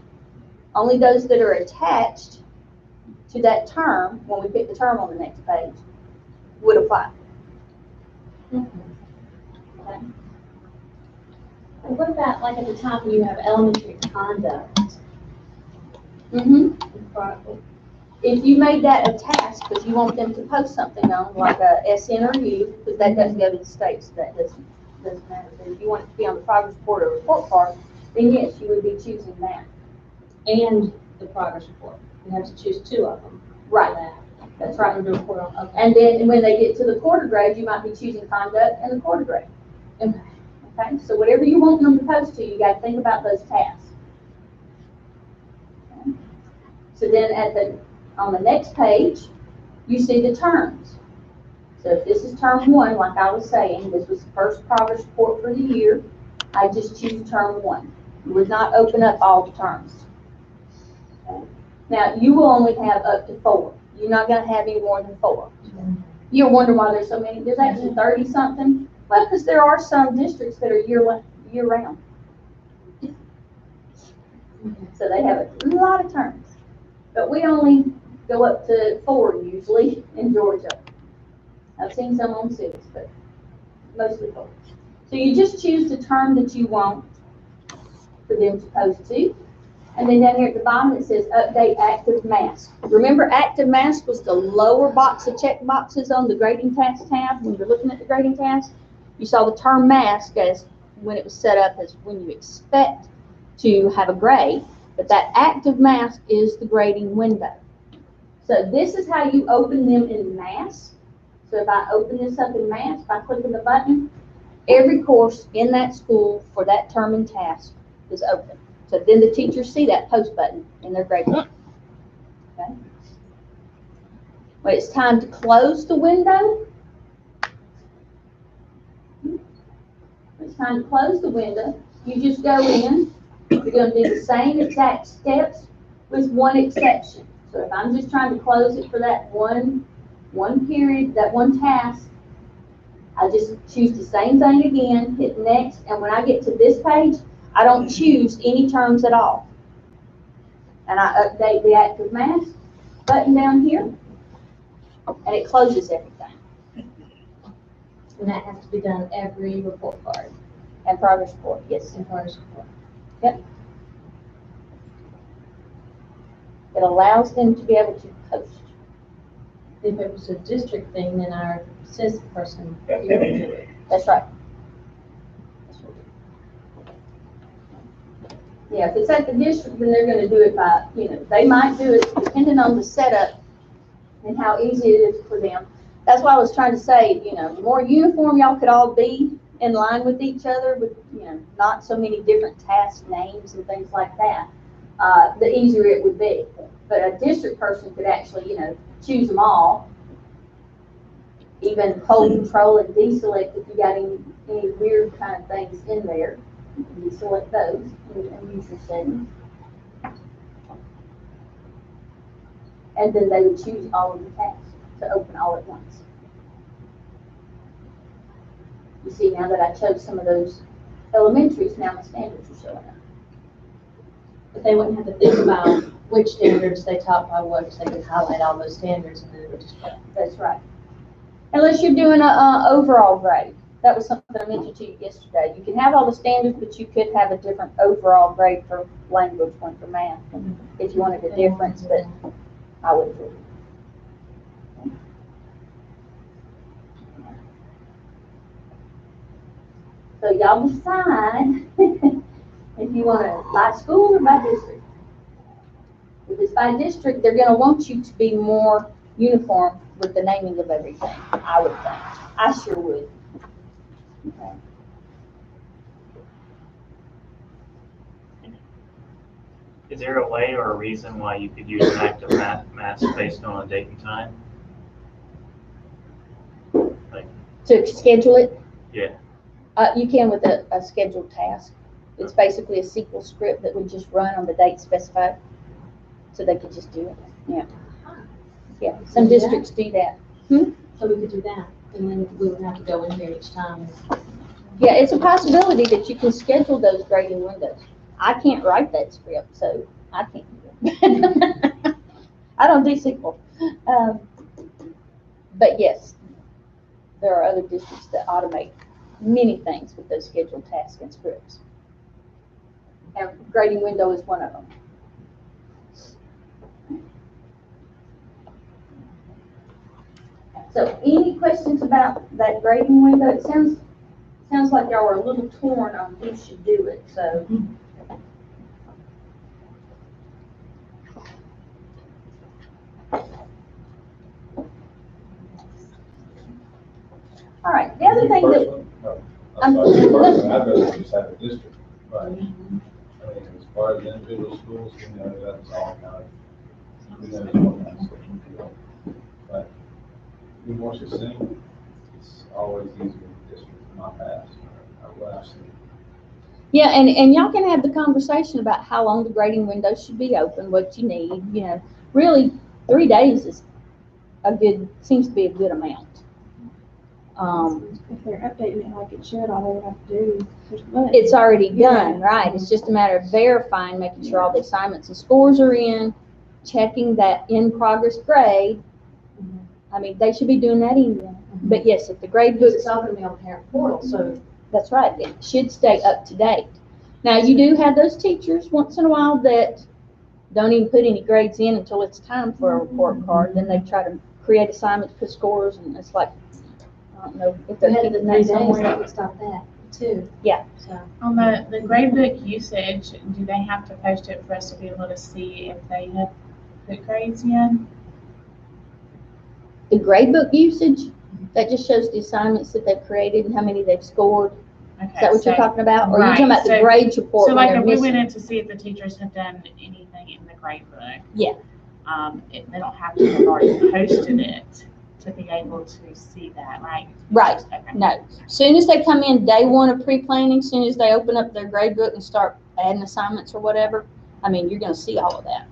Only those that are attached to that term, when we pick the term on the next page, would apply. Okay. And what about like at the top when you have elementary conduct? If you made that a task because you want them to post something on, like a SN or U, because that doesn't go to the state, so that doesn't matter. But if you want it to be on the progress report or report card, then yes, you would be choosing that. And the progress report. You have to choose 2 of them. Right. That's right. To report on. Okay. And then when they get to the quarter grade, you might be choosing conduct and the quarter grade. Okay. Okay, so whatever you want them to post to, you got to think about those tasks. Okay. So then on the next page, you see the terms. So if this is term 1, like I was saying, this was the first progress report for the year, I just choose term 1. You would not open up all the terms. Okay. Now, you will only have up to 4. You're not going to have any more than 4. You'll wonder why there's so many. There's actually 30-something. Well, because there are some districts that are year-round. So they have a lot of terms. But we only go up to 4 usually in Georgia. I've seen some on 6, but mostly 4. So you just choose the term that you want for them to post to. And then down here at the bottom it says update active mask. Remember, active mask was the lower box of check boxes on the grading task tab when you're looking at the grading task. You saw the term mask as when it was set up as when you expect to have a grade, but that active mask is the grading window. So this is how you open them in mask. So if I open this up in mask by clicking the button, every course in that school for that term and task is open. So then the teachers see that post button in their grade book. Okay. When it's time to close the window, you just go in, you're gonna do the same exact steps with one exception. So if I'm just trying to close it for that one period, that one task, I just choose the same thing again, hit next, and when I get to this page, I don't choose any terms at all. And I update the active math button down here, and it closes everything. And that has to be done every report card. And progress report, yes. And progress report. Yep. It allows them to be able to post. If it was a district thing, then our SIS person, you would do it. That's right. Yeah, if it's at the district, then they're gonna do it by, they might do it depending on the setup and how easy it is for them. That's why I was trying to say, the more uniform y'all could all be in line with each other, with, not so many different task names and things like that, the easier it would be. But a district person could actually, choose them all, even hold control and deselect if you got any weird kind of things in there. You select those and use your settings. And then they would choose all of the tasks to open all at once. You see now that I chose some of those elementaries, now my standards are showing up. But they wouldn't have to think about which standards they taught by what, because they could highlight all those standards and then it would just go. That's right. Unless you're doing a overall grade. That was something I mentioned to you yesterday. You can have all the standards, but you could have a different overall grade for language, one for math, if you wanted a difference, but I wouldn't do it. So y'all decide if you want to by school or by district. If it's by district, they're going to want you to be more uniform with the naming of everything, I would think. I sure would. Okay. Is there a way or a reason why you could use an active math based on a date and time? Like, To schedule it? yeah. You can with a scheduled task. It's basically a SQL script that would just run on the date specified, so they could just do it. Yeah. Yeah. Some districts do that. So we could do that, and then we would have to go in here each time. Yeah, it's a possibility that you can schedule those grading windows. I can't write that script, so I can't do it. I don't do SQL. But yes, there are other districts that automate many things with those scheduled tasks and scripts. And grading window is one of them. So any questions about that grading window? It sounds like y'all are a little torn on who should do it, so. All right, the other thing that. Personally, I'd rather just have a district, but, I mean, as far as individual schools, that's all kind of, but be more succinct, it's always easier with district, not fast, what I've seen. Yeah, and y'all can have the conversation about how long the grading window should be open, what you need, really 3 days is seems to be a good amount. If they're updating it like it should, all they would have to do is push the button. It's already done, right? It's just a matter of verifying, making sure all the assignments and scores are in, checking that in progress grade. I mean, they should be doing that anyway. But yes, if the grade book It's all going to be on parent portal, so. That's right, it should stay up to date. Now, you do have those teachers once in a while that don't even put any grades in until it's time for a report card. Then they try to create assignments, put scores, and it's like, I don't know if they're We had the keeping 3 that days, somewhere. that would stop that too. Yeah. So. On the gradebook usage, do they have to post it for us to be able to see if they have put grades in? The gradebook usage, that just shows the assignments that they've created and how many they've scored. Okay, Is that what you're talking about? Or are you right, talking about the so- grades report So when like they're if we went missing? in to see if the teachers have done anything in the gradebook, Yeah. they don't have to have already posted it to be able to see that, right? Right. Okay. No. Soon as they come in, day one of pre-planning, soon as they open up their grade book and start adding assignments or whatever, I mean, you're gonna see all of that.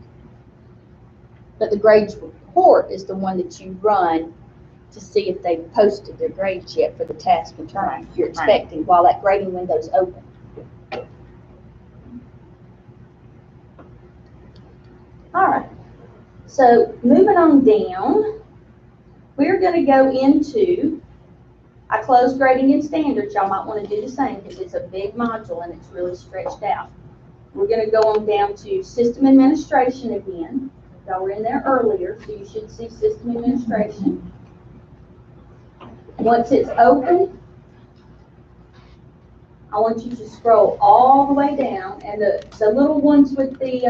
But the grades report is the one that you run to see if they've posted their grades yet for the task and turn you're expecting while that grading window's open. All right. So moving on down, we're gonna go into, I closed grading and standards. Y'all might wanna do the same because it's a big module and it's really stretched out. We're gonna go on down to system administration again. Y'all were in there earlier, so you should see system administration. Once it's open, I want you to scroll all the way down, and the little ones with the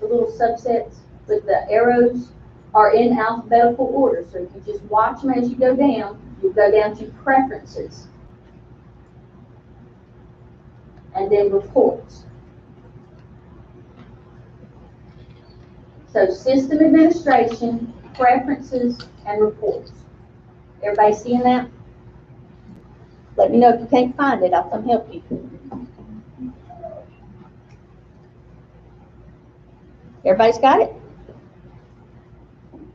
little subsets with the arrows are in alphabetical order. So if you just watch them as you go down, you go down to preferences, and then reports. So system administration, preferences, and reports. Everybody seeing that? Let me know if you can't find it. I'll come help you. Everybody's got it?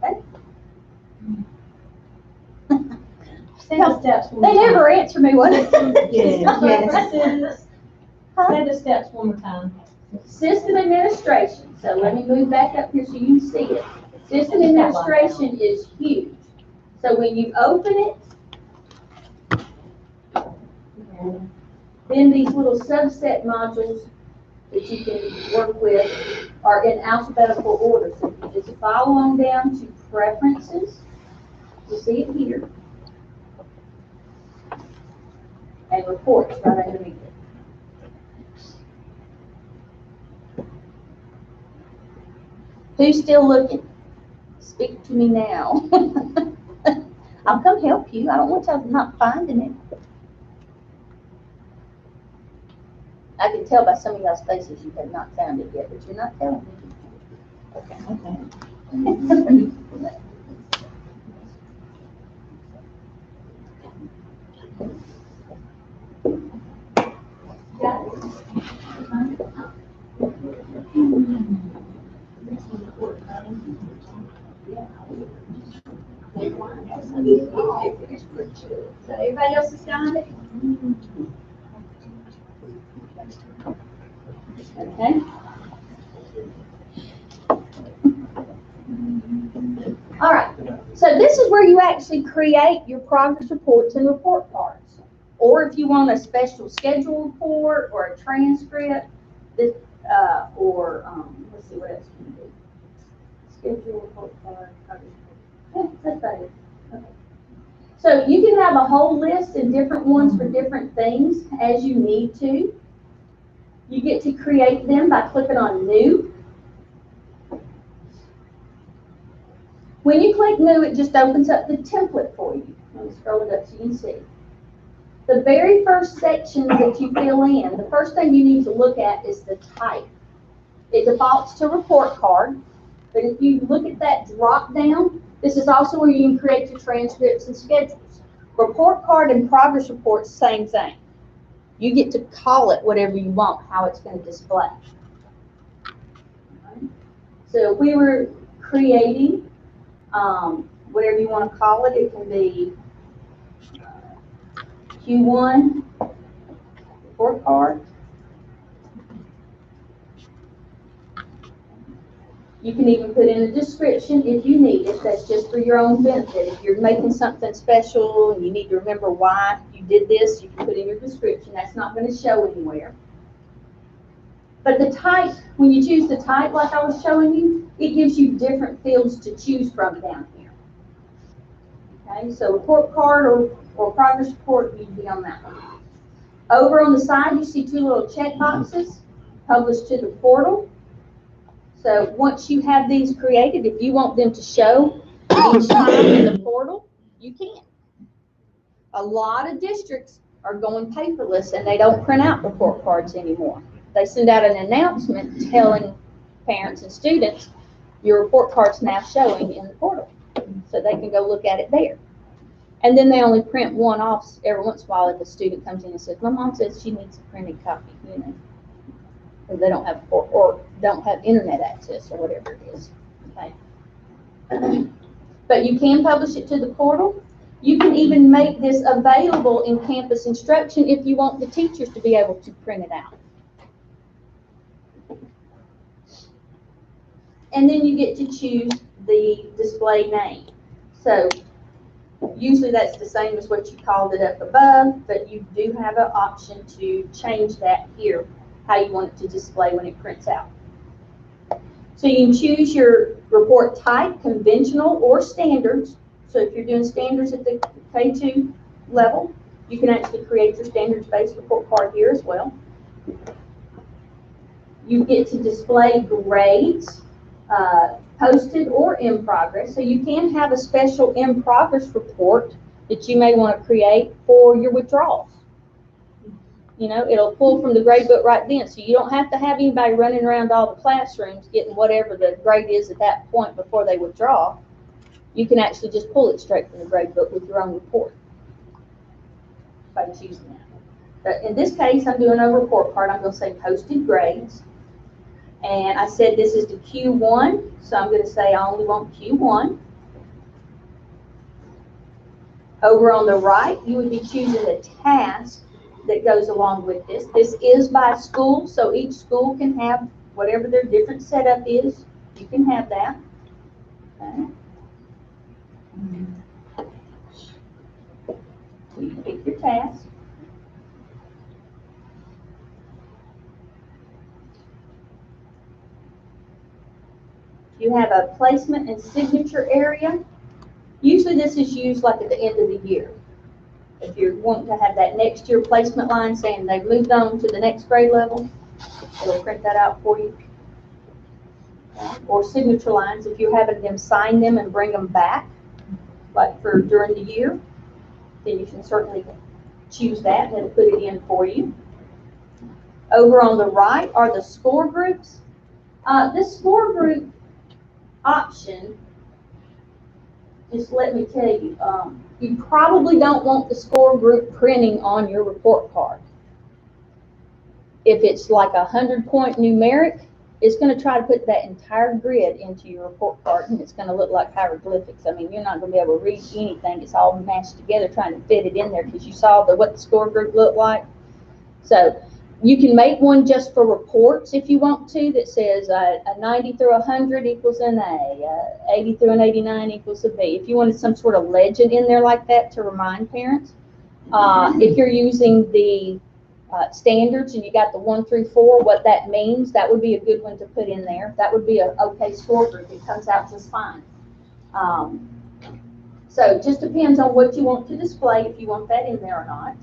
Okay. Say the steps one They more time. never answer me what it Yes. Huh? Say the steps one more time. System administration. So let me move back up here so you can see it. System administration is huge. So when you open it, then these little subset modules that you can work with are in alphabetical order. So if you just follow on down to preferences, you see it here, and reports right underneath it. Who's still looking? Speak to me now. I'll come help you. I don't want y'all not finding it. I can tell by some of y'all's faces you have not found it yet, but you're not telling me. Okay. Got it? So everybody else has got it? Okay. All right. So this is where you actually create your progress reports and report cards. Or if you want a special schedule report or a transcript, this, let's see what else you can do. Schedule report card, progress report. Yeah, that's about it. Okay. So you can have a whole list and different ones for different things as you need to. You get to create them by clicking on New. When you click New, it just opens up the template for you. Let me scroll it up so you can see. The very first section that you fill in, the first thing you need to look at is the type. It defaults to report card, but if you look at that drop down, this is also where you can create your transcripts and schedules. Report card and progress report, same thing. You get to call it whatever you want, how it's going to display. So if we were creating, whatever you want to call it, it can be Q1 report card. You can even put in a description if you need it. That's just for your own benefit. If you're making something special and you need to remember why you did this, you can put in your description. That's not going to show anywhere. But the type, when you choose the type like I was showing you, it gives you different fields to choose from down here. Okay, so report card or progress report, you'd be on that one. Over on the side, you see two little check boxes, published to the portal. So once you have these created, if you want them to show each time in the portal, you can. A lot of districts are going paperless and they don't print out report cards anymore. They send out an announcement telling parents and students, your report card's now showing in the portal, so they can go look at it there. And then they only print one off every once in a while if a student comes in and says, my mom says she needs a printed copy, you know. Or they don't have, or don't have internet access or whatever it is, okay? But you can publish it to the portal. You can even make this available in campus instruction if you want the teachers to be able to print it out. And then you get to choose the display name. So usually that's the same as what you called it up above, but you do have an option to change that here, how you want it to display when it prints out. So you can choose your report type, conventional or standards. So if you're doing standards at the K2 level, you can actually create your standards-based report card here as well. You get to display grades, posted or in progress. So you can have a special in progress report that you may want to create for your withdrawals. You know, it'll pull from the grade book right then, so you don't have to have anybody running around all the classrooms getting whatever the grade is at that point before they withdraw. You can actually just pull it straight from the grade book with your own report by choosing that. But in this case, I'm doing a report card. I'm going to say posted grades. And I said this is the Q1, so I'm going to say I only want Q1. Over on the right, you would be choosing the task that goes along with this. This is by school, so each school can have whatever their different setup is. You can have that. Okay. So you pick your task. You have a placement and signature area. Usually this is used like at the end of the year. If you're wanting to have that next year placement line saying they've moved on to the next grade level, it'll print that out for you. Or signature lines, if you're having them sign them and bring them back, like for during the year, then you can certainly choose that and it'll put it in for you. Over on the right are the score groups. This score group option, just let me tell you, you probably don't want the score group printing on your report card. If it's like a 100-point numeric, it's going to try to put that entire grid into your report card, and it's going to look like hieroglyphics. I mean, you're not going to be able to read anything. It's all mashed together trying to fit it in there because you saw what the score group looked like. So you can make one just for reports if you want to that says a 90 through 100 equals an A, 80 through an 89 equals a B. If you wanted some sort of legend in there like that to remind parents. If you're using the standards and you got the 1 through 4, what that means, that would be a good one to put in there. That would be an okay score group. It comes out just fine. So it just depends on what you want to display, if you want that in there or not.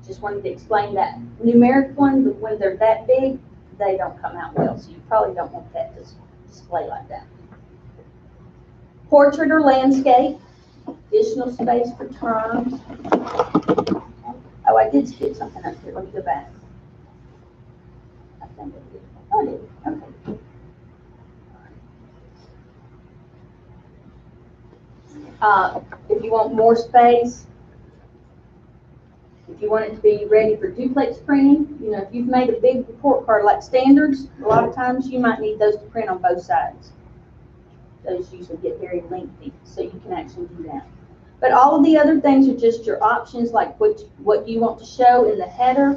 Just wanted to explain that numeric one, but when they're that big, they don't come out well, so you probably don't want that to display like that. Portrait or landscape, additional space for terms. Oh, I did skip something up here. Let me go back. I think I did. Oh, I did. Okay. If you want more space, if you want it to be ready for duplex printing, you know, if you've made a big report card like standards, a lot of times you might need those to print on both sides. Those usually get very lengthy, so you can actually do that. But all of the other things are just your options, like what you want to show in the header.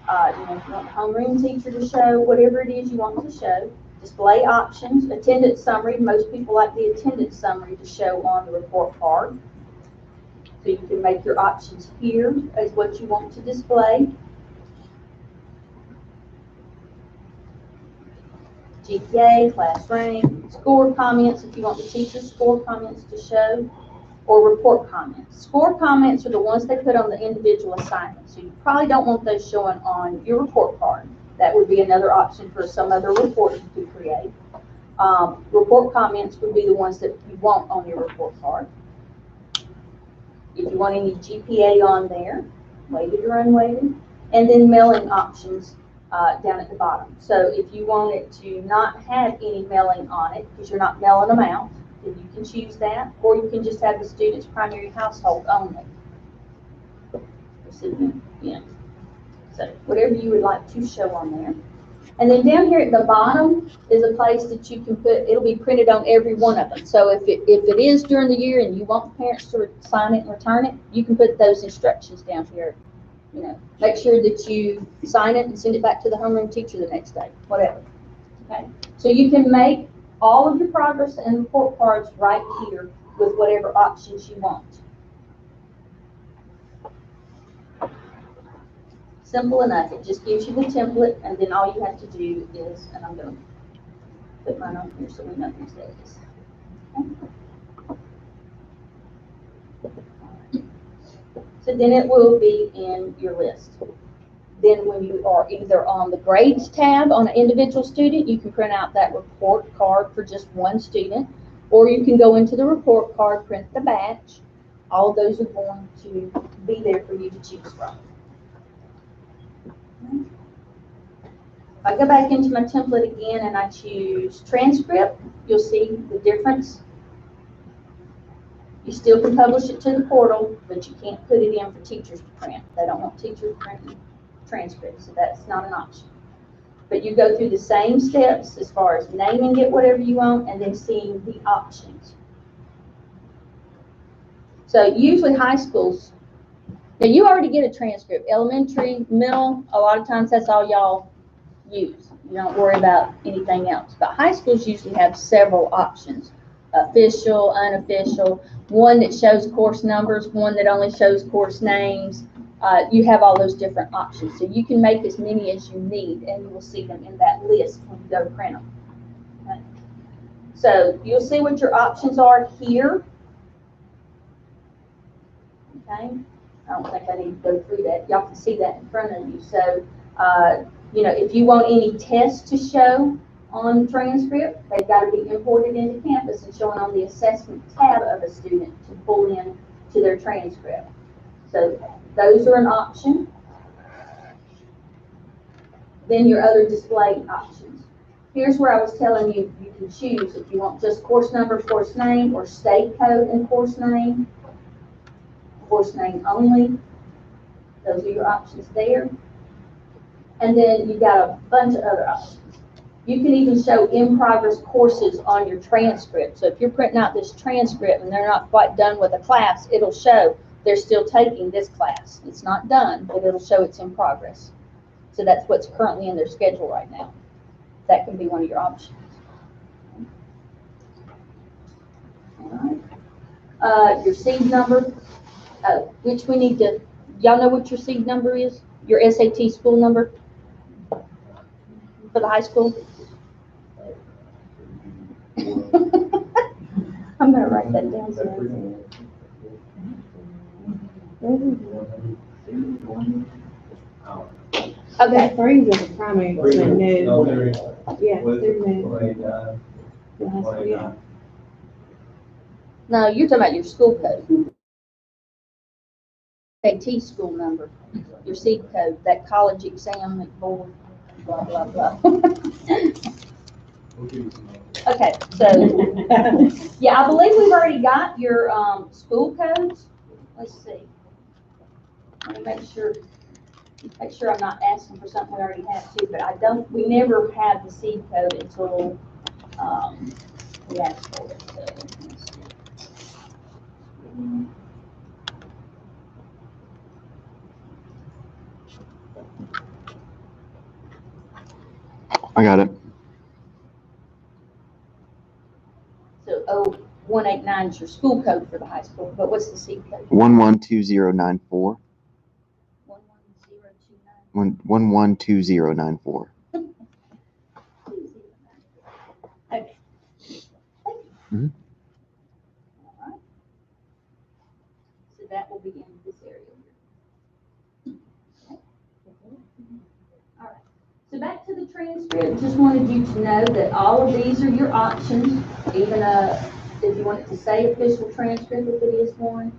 You know, if you want the homeroom teacher to show, whatever it is you want to show. Display options, attendance summary. Most people like the attendance summary to show on the report card. So you can make your options here as what you want to display. GPA, class rank, score comments if you want the teacher's score comments to show, or report comments. Score comments are the ones they put on the individual assignment. So you probably don't want those showing on your report card. That would be another option for some other report you could create. Report comments would be the ones that you want on your report card. If you want any GPA on there, weighted or unweighted, and then mailing options down at the bottom. So if you want it to not have any mailing on it, because you're not mailing them out, then you can choose that, or you can just have the student's primary household only. Recipient, yeah. So whatever you would like to show on there. And then down here at the bottom is a place that you can put, it'll be printed on every one of them. So if it is during the year and you want parents to sign it and return it, you can put those instructions down here. You know, make sure that you sign it and send it back to the homeroom teacher the next day, whatever. Okay? So you can make all of your progress and report cards right here with whatever options you want. Simple enough. It just gives you the template, and then all you have to do is, and I'm going to put mine on here so we know whose that is. Okay. So then it will be in your list. Then when you are either on the grades tab on an individual student, you can print out that report card for just one student, or you can go into the report card, print the batch. All of those are going to be there for you to choose from. If I go back into my template again and I choose transcript, you'll see the difference. You still can publish it to the portal, but you can't put it in for teachers to print. They don't want teachers printing transcripts, so that's not an option. But you go through the same steps as far as naming it whatever you want and then seeing the options. So usually high schools, now you already get a transcript. Elementary, middle, a lot of times that's all y'all use. You don't worry about anything else. But high schools usually have several options. Official, unofficial, one that shows course numbers, one that only shows course names. You have all those different options. So you can make as many as you need, and you will see them in that list when you go print them. Okay. So you'll see what your options are here. Okay. I don't think I need to go through that. Y'all can see that in front of you. So, you know, if you want any tests to show on transcript, they've got to be imported into Canvas and shown on the assessment tab of a student to pull in to their transcript. So those are an option. Then your other display options. Here's where I was telling you, you can choose if you want just course number, course name, or state code and course name only. Those are your options there. And then you've got a bunch of other options. You can even show in-progress courses on your transcript. So if you're printing out this transcript and they're not quite done with a class, it'll show they're still taking this class. It's not done, but it'll show it's in progress. So that's what's currently in their schedule right now. That can be one of your options. All right. Your seed number, which we need to, y'all know what your seed number is? Your SAT school number for the high school? I'm going to write that down. Okay. 3 was a primary, but No, no. they're in. Yeah, What is they're it? new. 189, Yeah. 189. No, you're talking about your school code. SAT school number, your seed code, that college exam board, blah, blah, blah. We'll give you some more. Okay, so, yeah, I believe we've already got your school codes. Let's see. Let me make sure I'm not asking for something we already have too, but we never have the seed code until we ask for it. So, let's see. I got it. So 0189 is your school code for the high school, but what's the seed code? 112094. 11029. 112094. Okay. Mhm. All right. So that will be in this area here. Okay. All right. So back to the transcript, just wanted you to know that all of these are your options, even if you want it to say official transcript, if it is one,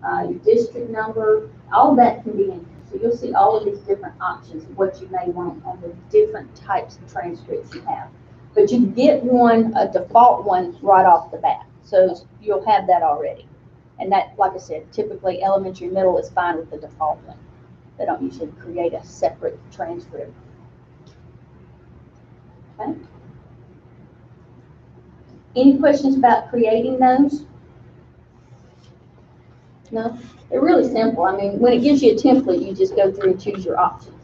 your district number, all of that can be in here. So you'll see all of these different options of what you may want on the different types of transcripts you have. But you get one, a default one, right off the bat. So you'll have that already. And that, like I said, typically elementary, middle is fine with the default one. They don't usually create a separate transcript. Okay. Any questions about creating those? No? They're really simple. I mean, when it gives you a template, you just go through and choose your options.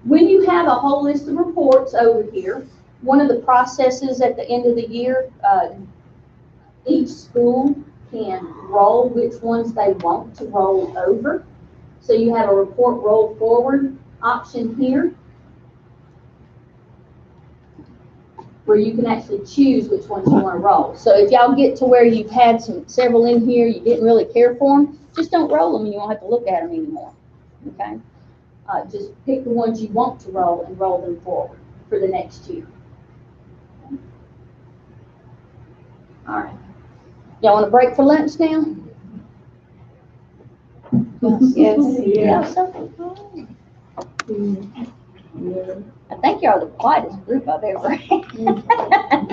When you have a whole list of reports over here, one of the processes at the end of the year, each school can roll which ones they want to roll over. So you have a report roll forward option here, where you can actually choose which ones you want to roll. So if y'all get to where you've had several in here, you didn't really care for them, just don't roll them and you won't have to look at them anymore, okay? Just pick the ones you want to roll and roll them forward for the next year. All right. Y'all want a break for lunch now? Yes. Yes. I think y'all are the quietest group I've ever had.